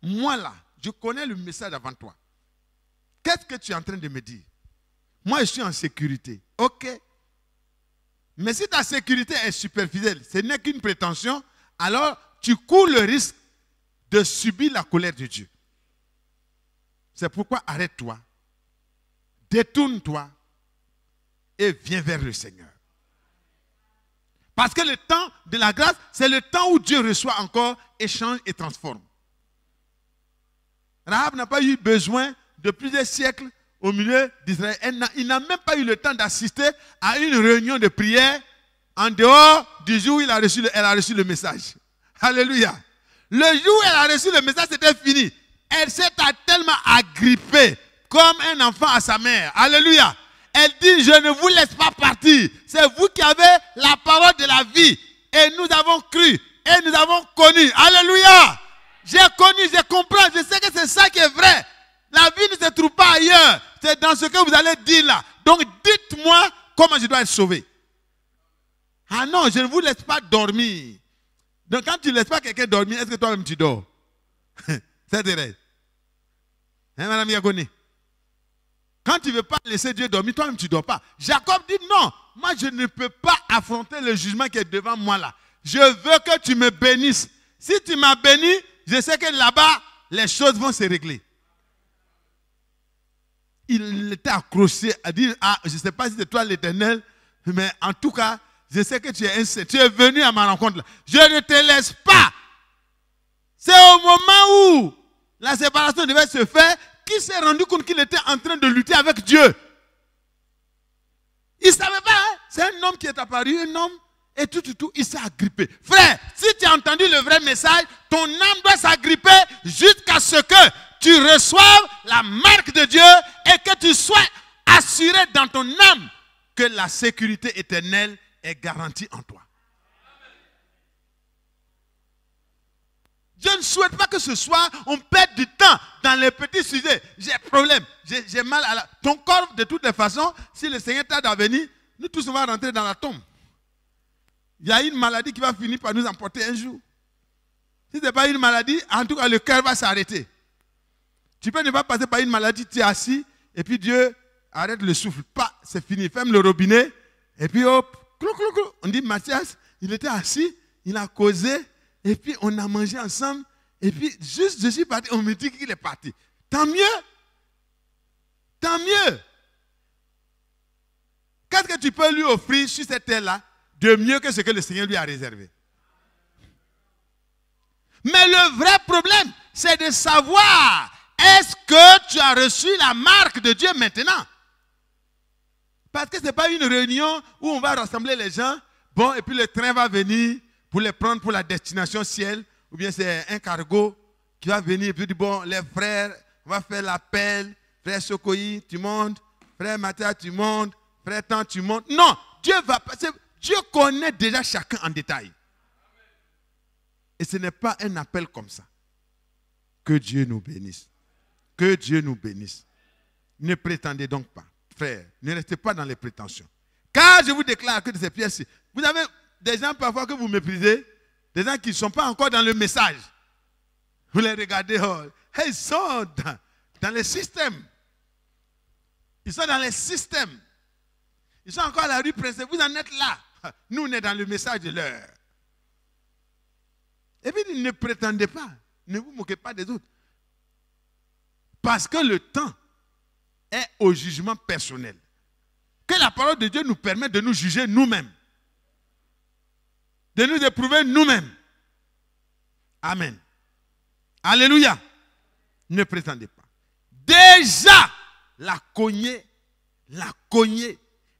Speaker 2: Moi là, je connais le message avant toi. Qu'est-ce que tu es en train de me dire? Moi, je suis en sécurité. Ok. Mais si ta sécurité est superficielle, ce n'est qu'une prétention, alors tu cours le risque de subir la colère de Dieu. C'est pourquoi arrête-toi, détourne-toi et viens vers le Seigneur. Parce que le temps de la grâce, c'est le temps où Dieu reçoit encore, échange et transforme. Rahab n'a pas eu besoin de plusieurs siècles au milieu d'Israël. Il n'a même pas eu le temps d'assister à une réunion de prière en dehors du jour où elle a reçu le message. Alléluia. Le jour où elle a reçu le message, c'était fini. Elle s'est tellement agrippée comme un enfant à sa mère. Alléluia. Elle dit, je ne vous laisse pas partir. C'est vous qui avez la parole de la vie. Et nous avons cru. Et nous avons connu. Alléluia. J'ai connu, j'ai compris. Je sais que c'est ça qui est vrai. La vie ne se trouve pas ailleurs. C'est dans ce que vous allez dire là. Donc dites-moi comment je dois être sauvé. Ah non, je ne vous laisse pas dormir. Donc quand tu ne laisses pas quelqu'un dormir, est-ce que toi-même tu dors? C'est vrai. Hein, Madame Yagoni? Quand tu ne veux pas laisser Dieu dormir, toi-même tu ne dors pas. Jacob dit non, moi je ne peux pas affronter le jugement qui est devant moi là. Je veux que tu me bénisses. Si tu m'as béni, je sais que là-bas, les choses vont se régler. Il était accroché à dire, ah, je ne sais pas si c'est toi l'Éternel, mais en tout cas, je sais que tu es un saint. Tu es venu à ma rencontre là. Je ne te laisse pas. C'est au moment où la séparation devait se faire qu'il s'est rendu compte qu'il était en train de lutter avec Dieu. Il ne savait pas, hein? C'est un homme qui est apparu, un homme, et tout, il s'est agrippé. Frère, si tu as entendu le vrai message, ton âme doit s'agripper jusqu'à ce que tu reçoives la marque de Dieu et que tu sois assuré dans ton âme que la sécurité éternelle est garantie en toi. Je ne souhaite pas que ce soir, on perde du temps dans les petits sujets. J'ai problème, j'ai mal à la... Ton corps, de toutes les façons, si le Seigneur tarde à venir, nous tous on va rentrer dans la tombe. Il y a une maladie qui va finir par nous emporter un jour. Si ce n'est pas une maladie, en tout cas, le cœur va s'arrêter. Tu peux ne pas passer par une maladie, tu es assis, et puis Dieu arrête le souffle. Pas, c'est fini. Ferme le robinet, et puis hop, clou, clou, clou. On dit, Mathias, il était assis, il a causé, et puis on a mangé ensemble, et puis juste je suis parti, on me dit qu'il est parti. Tant mieux. Tant mieux. que tu peux lui offrir sur cette terre-là de mieux que ce que le Seigneur lui a réservé. Mais le vrai problème, c'est de savoir, est-ce que tu as reçu la marque de Dieu maintenant? Parce que ce n'est pas une réunion où on va rassembler les gens, bon, et puis le train va venir pour les prendre pour la destination ciel, ou bien c'est un cargo qui va venir et puis dire, bon, les frères, on va faire l'appel, frère Sokoyi, tu montes, frère Mathia, tu montes, frère Tant, tu montes. Non, Dieu connaît déjà chacun en détail. Et ce n'est pas un appel comme ça. Que Dieu nous bénisse. Que Dieu nous bénisse. Ne prétendez donc pas, frère, ne restez pas dans les prétentions. Car je vous déclare que de ces pièces-ci, vous avez des gens parfois que vous méprisez, des gens qui ne sont pas encore dans le message. Vous les regardez, oh, ils sont dans le système. Ils sont dans les systèmes. Ils sont encore à la rue Princesse. Vous en êtes là. Nous, on est dans le message de l'heure. Et puis, ne prétendez pas. Ne vous moquez pas des autres. Parce que le temps est au jugement personnel. Que la parole de Dieu nous permette de nous juger nous-mêmes. De nous éprouver nous-mêmes. Amen. Alléluia. Ne prétendez pas. Déjà, la cognée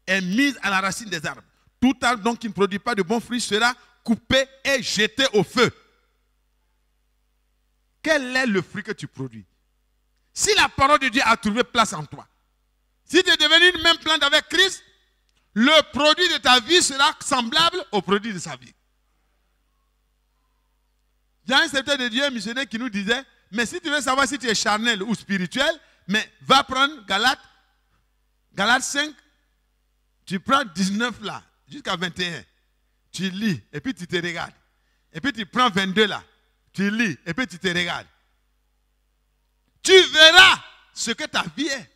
Speaker 2: est mise à la racine des arbres. Tout arbre donc qui ne produit pas de bons fruits sera coupé et jeté au feu. Quel est le fruit que tu produis? Si la parole de Dieu a trouvé place en toi, si tu es devenu une même plante avec Christ, le produit de ta vie sera semblable au produit de sa vie. Il y a un serviteur de Dieu, un missionnaire, qui nous disait, mais si tu veux savoir si tu es charnel ou spirituel, mais va prendre Galates 5, tu prends 19 là, jusqu'à 21. Tu lis, et puis tu te regardes. Et puis tu prends 22 là, tu lis, et puis tu te regardes. Tu verras ce que ta vie est.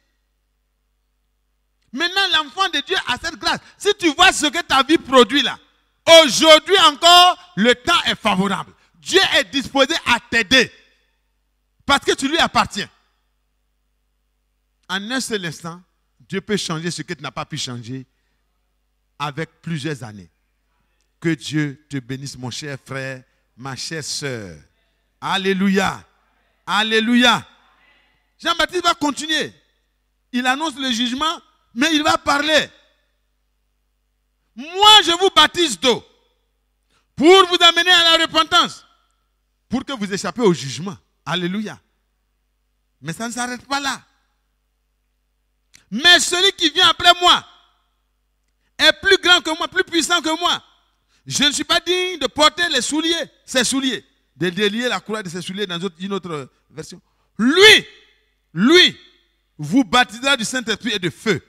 Speaker 2: Maintenant, l'enfant de Dieu a cette grâce. Si tu vois ce que ta vie produit là, aujourd'hui encore, le temps est favorable. Dieu est disposé à t'aider. Parce que tu lui appartiens. En un seul instant, Dieu peut changer ce que tu n'as pas pu changer avec plusieurs années. Que Dieu te bénisse, mon cher frère, ma chère sœur. Alléluia. Alléluia. Jean-Baptiste va continuer. Il annonce le jugement, mais il va parler. Moi, je vous baptise d'eau pour vous amener à la repentance, pour que vous échappez au jugement. Alléluia. Mais ça ne s'arrête pas là. Mais celui qui vient après moi est plus grand que moi, plus puissant que moi. Je ne suis pas digne de porter ses souliers, de délier la couleur de ses souliers dans une autre version. Lui, vous baptisera du Saint-Esprit et de feu.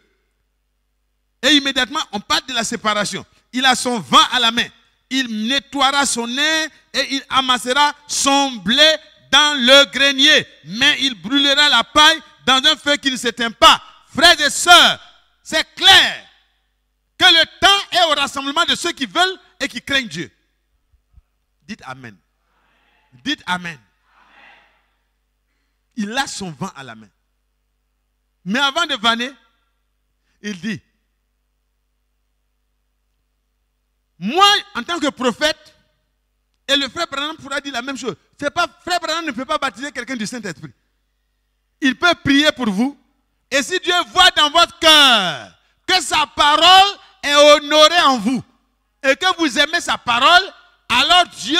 Speaker 2: Et immédiatement, on parle de la séparation. Il a son vent à la main. Il nettoiera son nez et il amassera son blé dans le grenier. Mais il brûlera la paille dans un feu qui ne s'éteint pas. Frères et sœurs, c'est clair que le temps est au rassemblement de ceux qui veulent et qui craignent Dieu. Dites Amen. Dites Amen. Il a son vent à la main. Mais avant de vanner, il dit, moi, en tant que prophète, et le frère Branham pourra dire la même chose. Frère Branham ne peut pas baptiser quelqu'un du Saint-Esprit. Il peut prier pour vous. Et si Dieu voit dans votre cœur que sa parole est honorée en vous, et que vous aimez sa parole, alors Dieu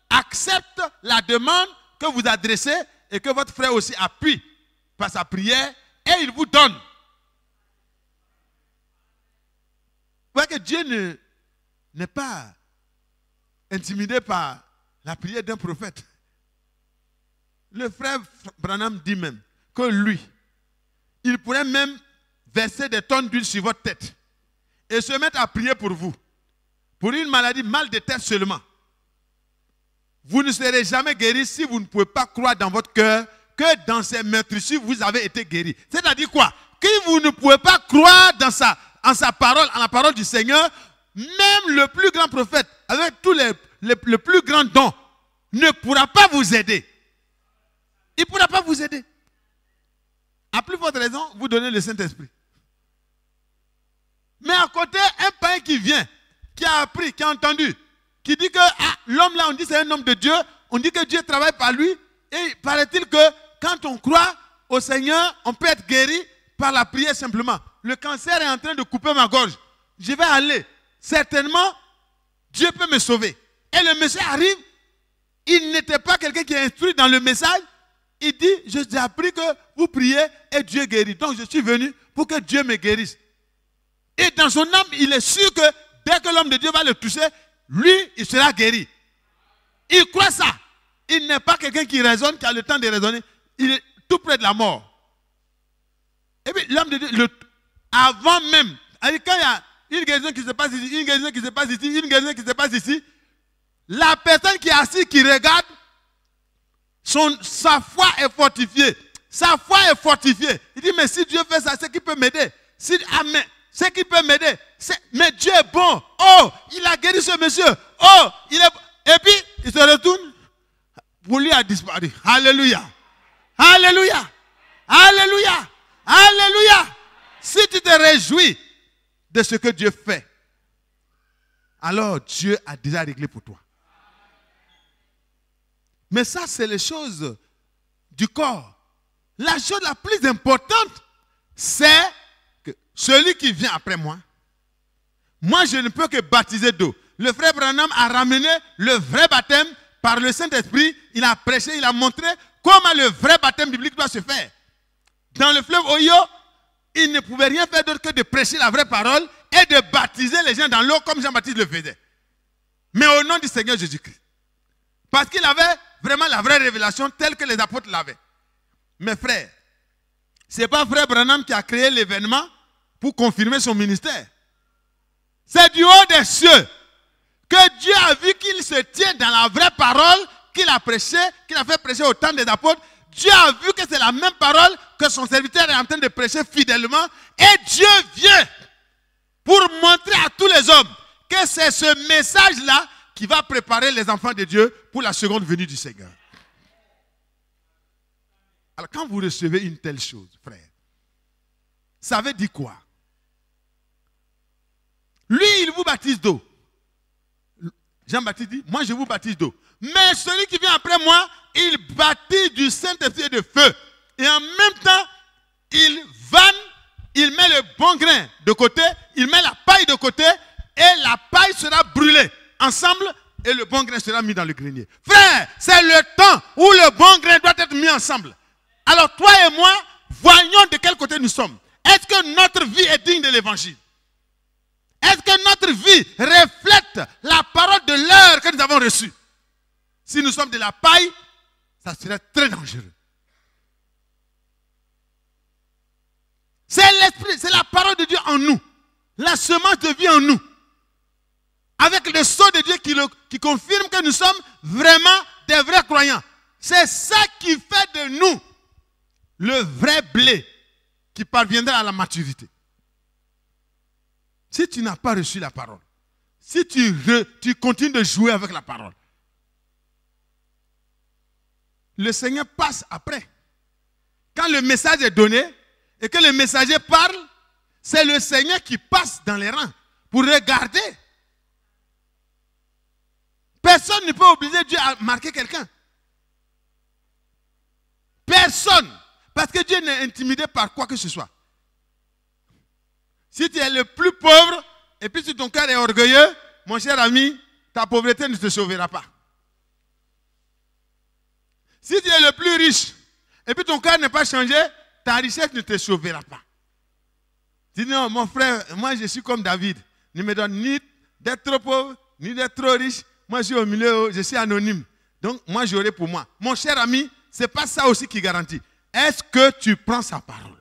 Speaker 2: accepte la demande que vous adressez et que votre frère aussi appuie par sa prière et il vous donne. Vous voyez que Dieu n'est pas intimidé par la prière d'un prophète. Le frère Branham dit même que lui, il pourrait même verser des tonnes d'huile sur votre tête et se mettre à prier pour vous. Pour une maladie, mal de tête seulement. Vous ne serez jamais guéri si vous ne pouvez pas croire dans votre cœur que dans ces meurtrissures, vous avez été guéri. C'est-à-dire quoi? Que vous ne pouvez pas croire en sa parole, en la parole du Seigneur, même le plus grand prophète, avec tous les plus grands dons, ne pourra pas vous aider. Il ne pourra pas vous aider. À plus forte raison, vous donnez le Saint-Esprit. Mais à côté, un païen qui vient, qui a appris, qui a entendu, qui dit que l'homme là, on dit c'est un homme de Dieu, on dit que Dieu travaille par lui, et paraît-il que quand on croit au Seigneur, on peut être guéri par la prière simplement. Le cancer est en train de couper ma gorge. Je vais aller. Certainement, Dieu peut me sauver. Et le monsieur arrive, il n'était pas quelqu'un qui est instruit dans le message. Il dit, j'ai appris que vous priez et Dieu guérit. Donc je suis venu pour que Dieu me guérisse. Et dans son âme, il est sûr que dès que l'homme de Dieu va le toucher, lui, il sera guéri. Il croit ça. Il n'est pas quelqu'un qui raisonne, qui a le temps de raisonner. Il est tout près de la mort. Et puis l'homme de Dieu, avant même, quand il y a une guérison qui se passe ici, une guérison qui se passe ici, une guérison qui se passe ici, la personne qui est assise, qui regarde, sa foi est fortifiée. Sa foi est fortifiée. Il dit, mais si Dieu fait ça, c'est qui peut m'aider. Amen. C'est qui peut m'aider. Mais Dieu est bon. Oh, il a guéri ce monsieur. Oh, il est... Et puis, il se retourne. Pour lui a disparu. Alléluia. Alléluia. Alléluia. Alléluia. Si tu te réjouis de ce que Dieu fait, alors Dieu a déjà réglé pour toi. Mais ça, c'est les choses du corps. La chose la plus importante, c'est que celui qui vient après moi, moi je ne peux que baptiser d'eau. Le frère Branham a ramené le vrai baptême par le Saint-Esprit. Il a prêché, il a montré comment le vrai baptême biblique doit se faire. Dans le fleuve Ohio, il ne pouvait rien faire d'autre que de prêcher la vraie parole et de baptiser les gens dans l'eau comme Jean-Baptiste le faisait. Mais au nom du Seigneur Jésus-Christ. Parce qu'il avait vraiment la vraie révélation telle que les apôtres l'avaient. Mes frères, ce n'est pas frère Branham qui a créé l'événement pour confirmer son ministère. C'est du haut des cieux que Dieu a vu qu'il se tient dans la vraie parole qu'il a prêché, qu'il a fait prêcher au temps des apôtres. Dieu a vu que c'est la même parole que son serviteur est en train de prêcher fidèlement. Et Dieu vient pour montrer à tous les hommes que c'est ce message-là qui va préparer les enfants de Dieu pour la seconde venue du Seigneur. Alors quand vous recevez une telle chose, frère, ça veut dire quoi? Lui, il vous baptise d'eau. Jean-Baptiste dit, moi je vous baptise d'eau. Mais celui qui vient après moi, il baptise du Saint-Esprit et de feu. Et en même temps, il vanne, il met le bon grain de côté, il met la paille de côté, et la paille sera brûlée ensemble, et le bon grain sera mis dans le grenier. Frère, c'est le temps où le bon grain doit être mis ensemble. Alors toi et moi, voyons de quel côté nous sommes. Est-ce que notre vie est digne de l'évangile? Est-ce que notre vie reflète la parole de l'heure que nous avons reçue? Si nous sommes de la paille, ça serait très dangereux. C'est l'esprit, c'est la parole de Dieu en nous. La semence de vie en nous. Avec le sceau de Dieu qui confirme que nous sommes vraiment des vrais croyants. C'est ça qui fait de nous le vrai blé qui parviendra à la maturité. Si tu n'as pas reçu la parole, si tu continues de jouer avec la parole, le Seigneur passe après. Quand le message est donné et que le messager parle, c'est le Seigneur qui passe dans les rangs pour regarder. Personne ne peut obliger Dieu à marquer quelqu'un. Personne. Parce que Dieu n'est intimidé par quoi que ce soit. Si tu es le plus pauvre, et puis si ton cœur est orgueilleux, mon cher ami, ta pauvreté ne te sauvera pas. Si tu es le plus riche, et puis ton cœur n'est pas changé, ta richesse ne te sauvera pas. Tu dis non, mon frère, moi je suis comme David. Ne me donne ni d'être trop pauvre, ni d'être trop riche. Moi je suis au milieu, je suis anonyme. Donc moi j'aurai pour moi. Mon cher ami, ce n'est pas ça aussi qui garantit. Est-ce que tu prends sa parole?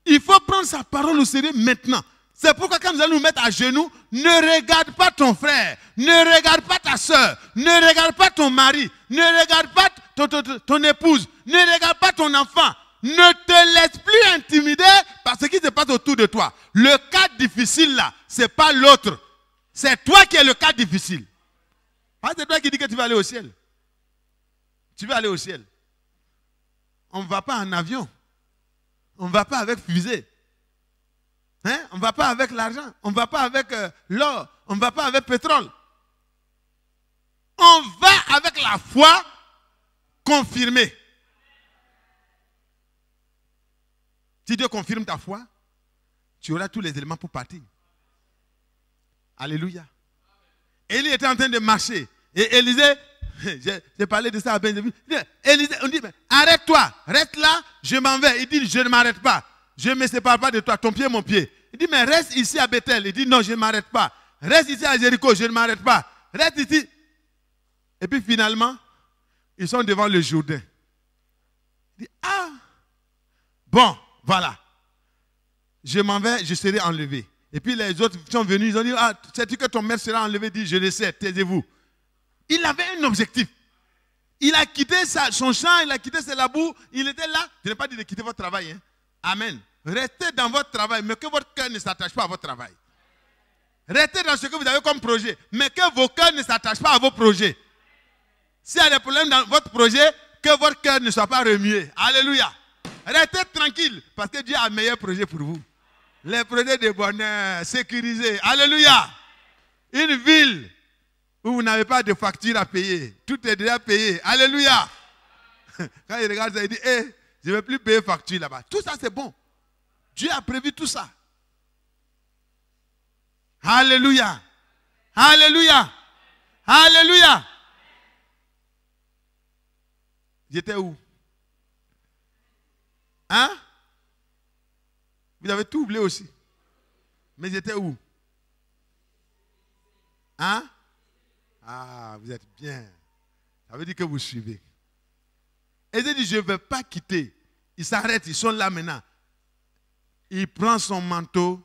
Speaker 2: Il faut prendre sa parole au sérieux maintenant. C'est pourquoi quand nous allons nous mettre à genoux, ne regarde pas ton frère, ne regarde pas ta soeur, ne regarde pas ton mari, ne regarde pas ton épouse, ne regarde pas ton enfant. Ne te laisse plus intimider par ce qui se passe autour de toi. Le cas difficile là, ce n'est pas l'autre. C'est toi qui es le cas difficile. Ah, c'est toi qui dis que tu vas aller au ciel. Tu vas aller au ciel. On ne va pas en avion. On ne va pas avec fusée. Hein? On ne va pas avec l'argent, on ne va pas avec l'or, on ne va pas avec le pétrole. On va avec la foi confirmée. Si Dieu confirme ta foi, tu auras tous les éléments pour partir. Alléluia. Élie était en train de marcher. Et Élisée, j'ai parlé de ça à Benjamin. Élisée, on dit, arrête-toi, reste là, je m'en vais. Il dit, je ne m'arrête pas. Je ne me sépare pas de toi, ton pied, mon pied. Il dit, mais reste ici à Bethel. Il dit, non, je ne m'arrête pas. Reste ici à Jéricho, je ne m'arrête pas. Reste ici. Et puis finalement, ils sont devant le Jourdain. Il dit, ah, bon, voilà. Je m'en vais, je serai enlevé. Et puis les autres sont venus, ils ont dit, ah, sais-tu que ton maître sera enlevé? Il dit, je le sais, taisez-vous. Il avait un objectif. Il a quitté son champ, il a quitté ses labours, il était là. Je n'ai pas dit de quitter votre travail. Hein. Amen. Restez dans votre travail, mais que votre cœur ne s'attache pas à votre travail. Restez dans ce que vous avez comme projet, mais que vos cœurs ne s'attachent pas à vos projets. S'il y a des problèmes dans votre projet, que votre cœur ne soit pas remué. Alléluia. Restez tranquille, parce que Dieu a un meilleur projet pour vous. Les projets de bonheur, sécurisés. Alléluia. Une ville où vous n'avez pas de facture à payer. Tout est déjà payé. Alléluia. Quand il regarde ça, il dit, je ne vais plus payer facture là-bas. Tout ça, c'est bon. Dieu a prévu tout ça. Alléluia. Alléluia. Alléluia. J'étais où? Hein? Vous avez tout oublié aussi. Mais j'étais où? Hein? Ah, vous êtes bien. Ça veut dire que vous suivez. Et il dit, je ne vais pas quitter. Ils s'arrêtent, ils sont là maintenant. Il prend son manteau.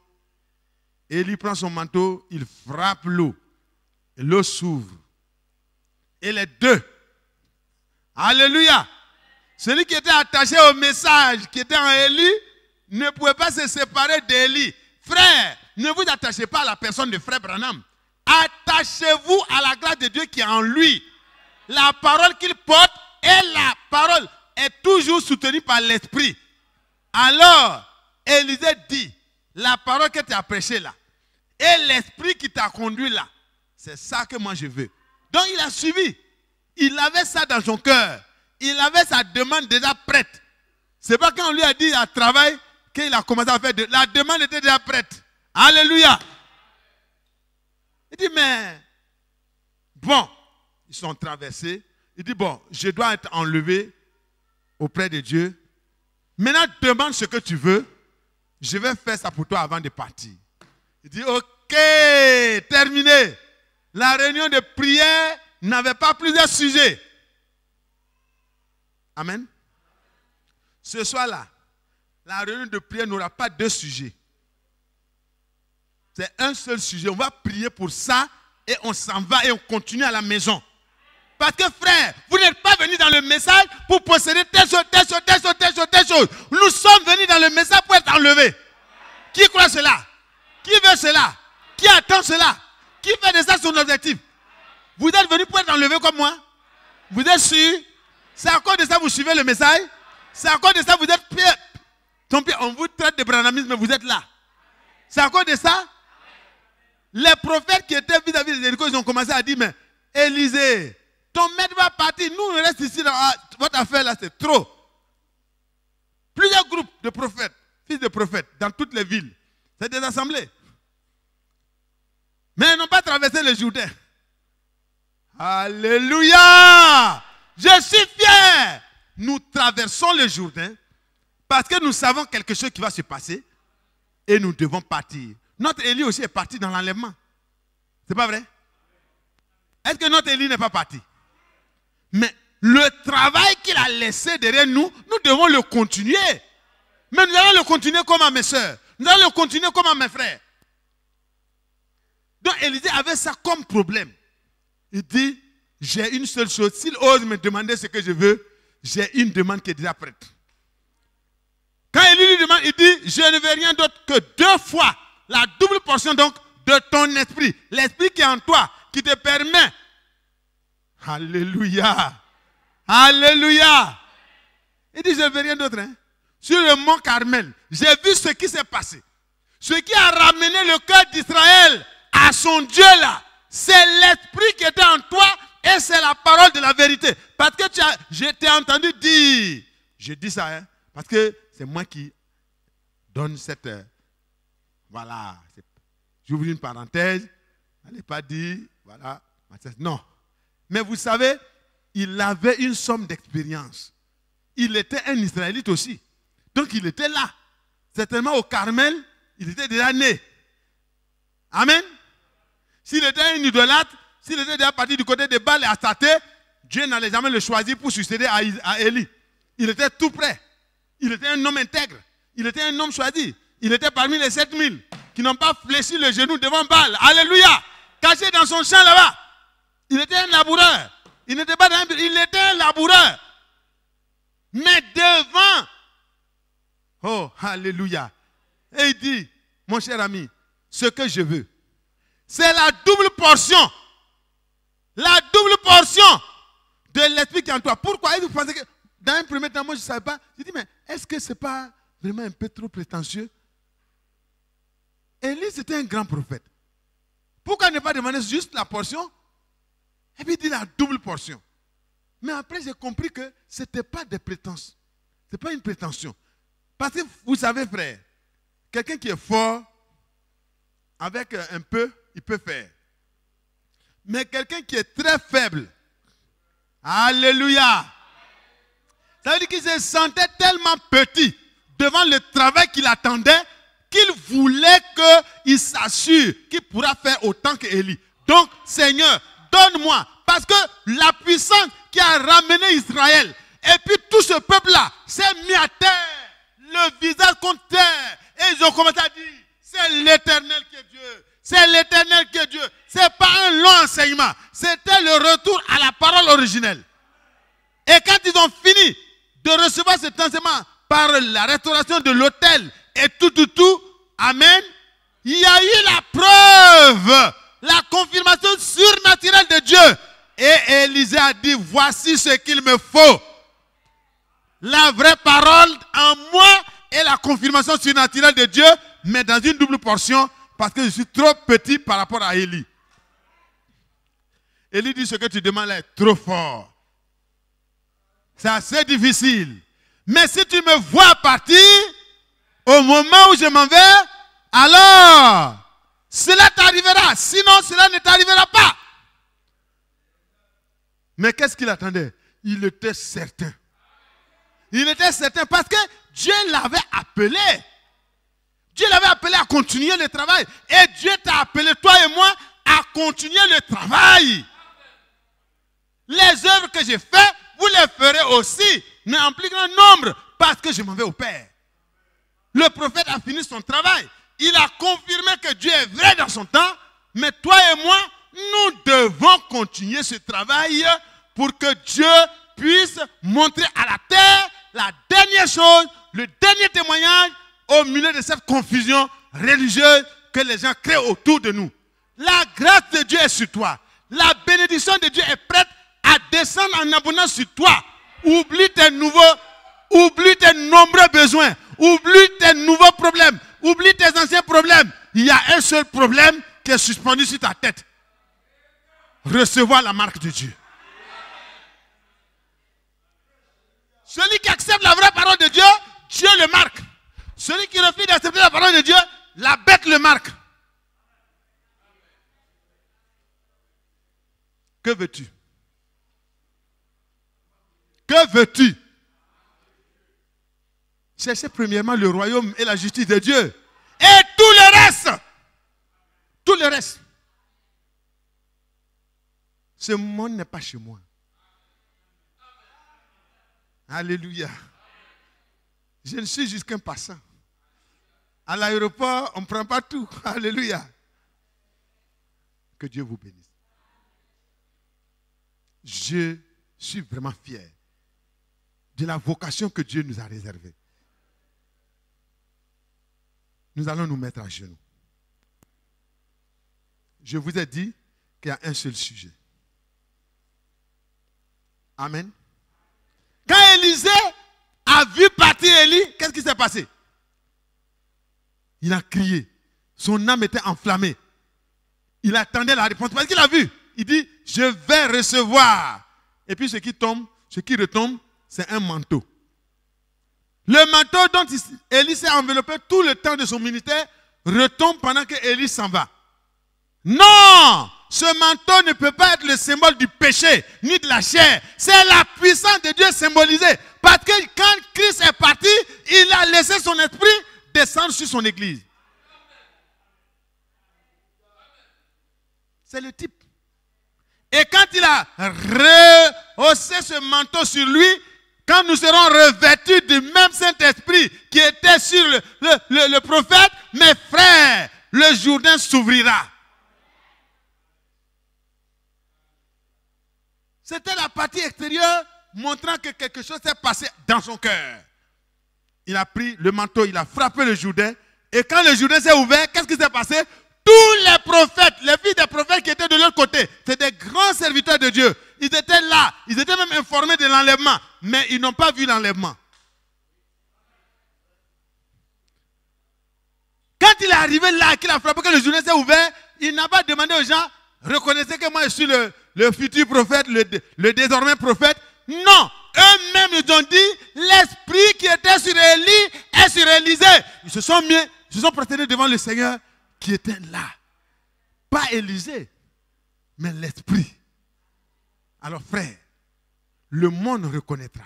Speaker 2: Et il prend son manteau, il frappe l'eau. Et l'eau s'ouvre. Et les deux. Alléluia. Celui qui était attaché au message, qui était en Élie, ne pouvait pas se séparer d'Élie. Frère, ne vous attachez pas à la personne de frère Branham. Attachez-vous à la grâce de Dieu qui est en lui. La parole qu'il porte et la parole est toujours soutenue par l'esprit. Alors, Élisée dit, la parole que tu as prêchée là, et l'esprit qui t'a conduit là, c'est ça que moi je veux. Donc il a suivi. Il avait ça dans son cœur. Il avait sa demande déjà prête. C'est pas quand on lui a dit à travail qu'il a commencé à faire. La demande était déjà prête. Alléluia. Il dit, mais bon, ils sont traversés. Il dit, bon, je dois être enlevé auprès de Dieu. Maintenant, demande ce que tu veux. Je vais faire ça pour toi avant de partir. Il dit, ok, terminé. La réunion de prière n'avait pas plusieurs sujets. Amen. Ce soir-là, la réunion de prière n'aura pas deux sujets. C'est un seul sujet. On va prier pour ça et on s'en va et on continue à la maison. Parce que frère, vous n'êtes pas venus dans le message pour posséder telle chose, telle chose, telle chose, telle chose, telle chose. Nous sommes venus dans le message pour être enlevés. Qui croit cela? Qui veut cela? Qui attend cela? Qui fait de ça son objectif? Vous êtes venus pour être enlevés comme moi? Vous êtes sûrs? C'est à cause de ça que vous suivez le message? C'est à cause de ça que vous êtes pieds. On vous traite de branhamisme, mais vous êtes là. C'est à cause de ça? Les prophètes qui étaient vis-à-vis des Jéricho, ils ont commencé à dire, mais Élisée, ton maître va partir, nous on reste ici, votre affaire là c'est trop. Plusieurs groupes de prophètes, fils de prophètes, dans toutes les villes. C'est des assemblées. Mais ils n'ont pas traversé le Jourdain. Alléluia! Je suis fier. Nous traversons le Jourdain parce que nous savons quelque chose qui va se passer et nous devons partir. Notre Élie aussi est parti dans l'enlèvement. C'est pas vrai? Est-ce que notre Élie n'est pas parti? Mais le travail qu'il a laissé derrière nous, nous devons le continuer. Mais nous allons le continuer comme à mes soeurs. Nous allons le continuer comme à mes frères. Donc Élisée avait ça comme problème. Il dit, j'ai une seule chose. S'il ose me demander ce que je veux, j'ai une demande qui est déjà prête. Quand Élie lui demande, il dit, je ne veux rien d'autre que 2 fois la double portion donc de ton esprit. L'esprit qui est en toi, qui te permet. Alléluia. Alléluia. Il dit, je ne veux rien d'autre. Hein. Sur le mont Carmel, j'ai vu ce qui s'est passé. Ce qui a ramené le cœur d'Israël à son Dieu là, c'est l'esprit qui était en toi et c'est la parole de la vérité. Parce que je t'ai entendu dire, je dis ça, hein, parce que c'est moi qui donne cette... voilà, j'ouvre une parenthèse, n'allez pas dire, voilà, non. Mais vous savez, il avait une somme d'expérience. Il était un Israélite aussi. Donc il était là. Certainement au Carmel, il était déjà né. Amen. S'il était un idolâtre, s'il était déjà parti du côté de Baal et Astarté, Dieu n'allait jamais le choisir pour succéder à Élie. Il était tout prêt. Il était un homme intègre. Il était un homme choisi. Il était parmi les 7000 qui n'ont pas fléchi le genou devant Baal. Alléluia. Caché dans son champ là-bas. Il était un laboureur. Il n'était pas dans il était un laboureur. Mais devant. Oh, alléluia. Et il dit, mon cher ami, ce que je veux, c'est la double portion. La double portion de l'esprit qui est en toi. Pourquoi vous pensez que, dans un premier temps, moi je ne savais pas. Je dis, mais est-ce que ce n'est pas vraiment un peu trop prétentieux? Élie, c'était un grand prophète. Pourquoi ne pas demander juste la portion? Et puis il dit la double portion. Mais après, j'ai compris que ce n'était pas des prétentions. Ce n'est pas une prétention. Parce que vous savez, frère, quelqu'un qui est fort, avec un peu, il peut faire. Mais quelqu'un qui est très faible, alléluia, ça veut dire qu'il se sentait tellement petit devant le travail qu'il attendait qu'il voulait qu'il s'assure qu'il pourra faire autant qu'Élie. Donc, Seigneur, donne-moi, parce que la puissance qui a ramené Israël, et puis tout ce peuple-là s'est mis à terre, le visage contre terre, et ils ont commencé à dire, c'est l'Éternel qui est Dieu. C'est l'Éternel qui est Dieu. Ce n'est pas un long enseignement. C'était le retour à la parole originelle. Et quand ils ont fini de recevoir cet enseignement par la restauration de l'autel et tout, amen, il y a eu la preuve, la confirmation surnaturelle de Dieu. Et Élisée a dit, voici ce qu'il me faut. La vraie parole en moi et la confirmation surnaturelle de Dieu, mais dans une double portion, parce que je suis trop petit par rapport à Élie. Élie dit, ce que tu demandes là est trop fort. C'est assez difficile. Mais si tu me vois partir, au moment où je m'en vais, alors, cela t'arrivera. Sinon, cela ne t'arrivera pas. Mais qu'est-ce qu'il attendait? Il était certain. Il était certain parce que Dieu l'avait appelé. Dieu l'avait appelé à continuer le travail. Et Dieu t'a appelé, toi et moi, à continuer le travail. Les œuvres que j'ai faites, vous les ferez aussi, mais en plus grand nombre, parce que je m'en vais au Père. Le prophète a fini son travail. Il a confirmé que Dieu est vrai dans son temps, mais toi et moi, nous devons continuer ce travail pour que Dieu puisse montrer à la terre la dernière chose, le dernier témoignage au milieu de cette confusion religieuse que les gens créent autour de nous. La grâce de Dieu est sur toi. La bénédiction de Dieu est prête à descendre en abondance sur toi. Oublie tes nombreux besoins. Oublie tes nouveaux problèmes. Oublie tes anciens problèmes. Il y a un seul problème qui est suspendu sur ta tête. Recevoir la marque de Dieu. Celui qui accepte la vraie parole de Dieu, Dieu le marque. Celui qui refuse d'accepter la parole de Dieu, la bête le marque. Que veux-tu? Que veux-tu? Cherchez premièrement le royaume et la justice de Dieu. Et tout le reste, ce monde n'est pas chez moi. Alléluia. Je ne suis juste qu'un passant. À l'aéroport, on ne prend pas tout. Alléluia. Que Dieu vous bénisse. Je suis vraiment fier de la vocation que Dieu nous a réservée. Nous allons nous mettre à genoux. Je vous ai dit qu'il y a un seul sujet. Amen. Quand Élisée a vu partir Élie, qu'est-ce qui s'est passé? Il a crié. Son âme était enflammée. Il attendait la réponse parce qu'il a vu. Il dit, je vais recevoir. Et puis ce qui retombe, c'est un manteau. Le manteau dont Élie s'est enveloppé tout le temps de son ministère retombe pendant que Élie s'en va. Non! Ce manteau ne peut pas être le symbole du péché, ni de la chair. C'est la puissance de Dieu symbolisée. Parce que quand Christ est parti, il a laissé son esprit descendre sur son église. C'est le type. Et quand il a rehaussé ce manteau sur lui, quand nous serons revêtus du même Saint-Esprit qui était sur le prophète, mes frères, le Jourdain s'ouvrira. C'était la partie extérieure montrant que quelque chose s'est passé dans son cœur. Il a pris le manteau, il a frappé le Jourdain. Et quand le Jourdain s'est ouvert, qu'est-ce qui s'est passé? Tous les prophètes, les fils des prophètes qui étaient de l'autre côté, c'était des grands serviteurs de Dieu. Ils étaient là, ils étaient même informés de l'enlèvement, mais ils n'ont pas vu l'enlèvement. Quand il est arrivé là, qu'il a frappé, que le Jourdain s'est ouvert, il n'a pas demandé aux gens, reconnaissez que moi je suis le futur prophète, le désormais prophète. Non, eux-mêmes ils ont dit, l'esprit qui était sur Élie est sur Élisée. Ils se sont prosternés devant le Seigneur qui était là. Pas Élisée, mais l'esprit. Alors frère, le monde reconnaîtra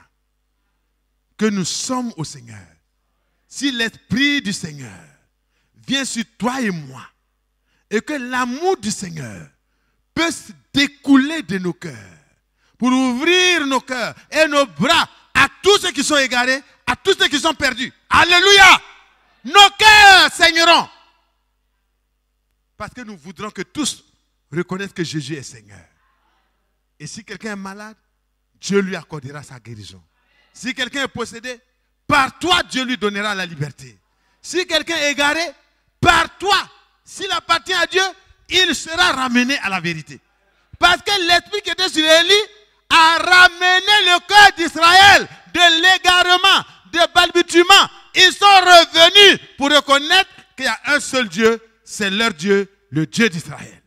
Speaker 2: que nous sommes au Seigneur. Si l'esprit du Seigneur vient sur toi et moi, et que l'amour du Seigneur peut se découler de nos cœurs, pour ouvrir nos cœurs et nos bras à tous ceux qui sont égarés, à tous ceux qui sont perdus. Alléluia! Nos cœurs saigneront. Parce que nous voudrons que tous reconnaissent que Jésus est Seigneur. Et si quelqu'un est malade, Dieu lui accordera sa guérison. Si quelqu'un est possédé, par toi, Dieu lui donnera la liberté. Si quelqu'un est égaré, par toi, s'il appartient à Dieu, il sera ramené à la vérité. Parce que l'esprit qui était sur Élie a ramené le cœur d'Israël de l'égarement, de balbutiement. Ils sont revenus pour reconnaître qu'il y a un seul Dieu, c'est leur Dieu, le Dieu d'Israël.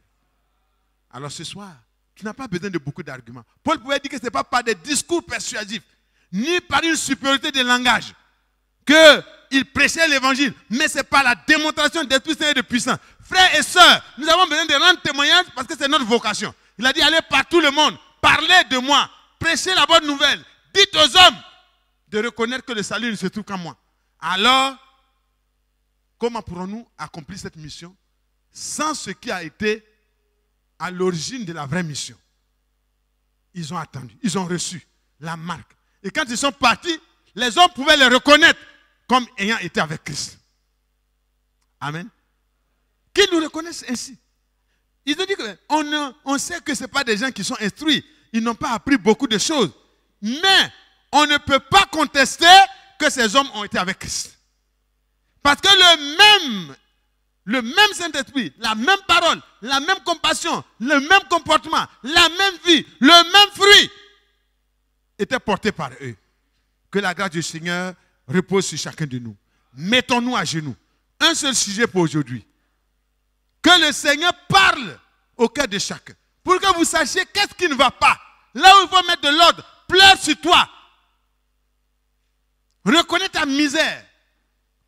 Speaker 2: Alors ce soir, tu n'as pas besoin de beaucoup d'arguments. Paul pouvait dire que ce n'est pas par des discours persuasifs, ni par une supériorité de langage, qu'il prêchait l'évangile, mais c'est par la démonstration d'Esprit Saint et de puissance. Frères et sœurs, nous avons besoin de rendre témoignage parce que c'est notre vocation. Il a dit, allez par tout le monde, parlez de moi, prêchez la bonne nouvelle, dites aux hommes de reconnaître que le salut ne se trouve qu'en moi. Alors, comment pourrons-nous accomplir cette mission sans ce qui a été à l'origine de la vraie mission? Ils ont attendu, ils ont reçu la marque. Et quand ils sont partis, les hommes pouvaient les reconnaître comme ayant été avec Christ. Amen. Qu'ils nous reconnaissent ainsi. Ils ont dit qu'on sait que ce n'est pas des gens qui sont instruits. Ils n'ont pas appris beaucoup de choses. Mais on ne peut pas contester que ces hommes ont été avec Christ. Parce que le même Saint-Esprit, la même parole, la même compassion, le même comportement, la même vie, le même fruit était porté par eux. Que la grâce du Seigneur repose sur chacun de nous. Mettons-nous à genoux. Un seul sujet pour aujourd'hui. Que le Seigneur parle au cœur de chacun. Pour que vous sachiez qu'est-ce qui ne va pas. Là où il faut mettre de l'ordre, pleure sur toi. Reconnais ta misère.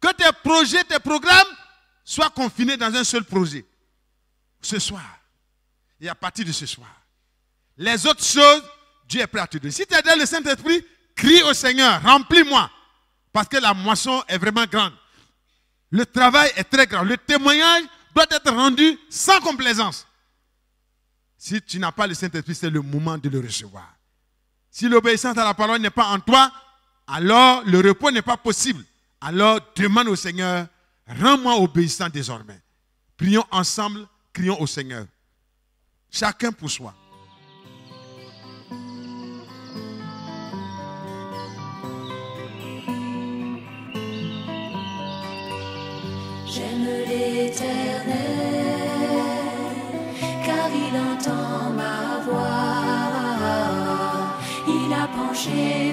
Speaker 2: Que tes projets, tes programmes soient confinés dans un seul projet. Ce soir. Et à partir de ce soir. Les autres choses, Dieu est prêt à te donner. Si tu as dans le Saint-Esprit, crie au Seigneur, remplis-moi. Parce que la moisson est vraiment grande. Le travail est très grand. Le témoignage doit être rendu sans complaisance. Si tu n'as pas le Saint-Esprit, c'est le moment de le recevoir. Si l'obéissance à la parole n'est pas en toi, alors le repos n'est pas possible. Alors demande au Seigneur, rends-moi obéissant désormais. Prions ensemble, crions au Seigneur. Chacun pour soi.
Speaker 1: J'aime l'Éternel, car il entend ma voix. Il a penché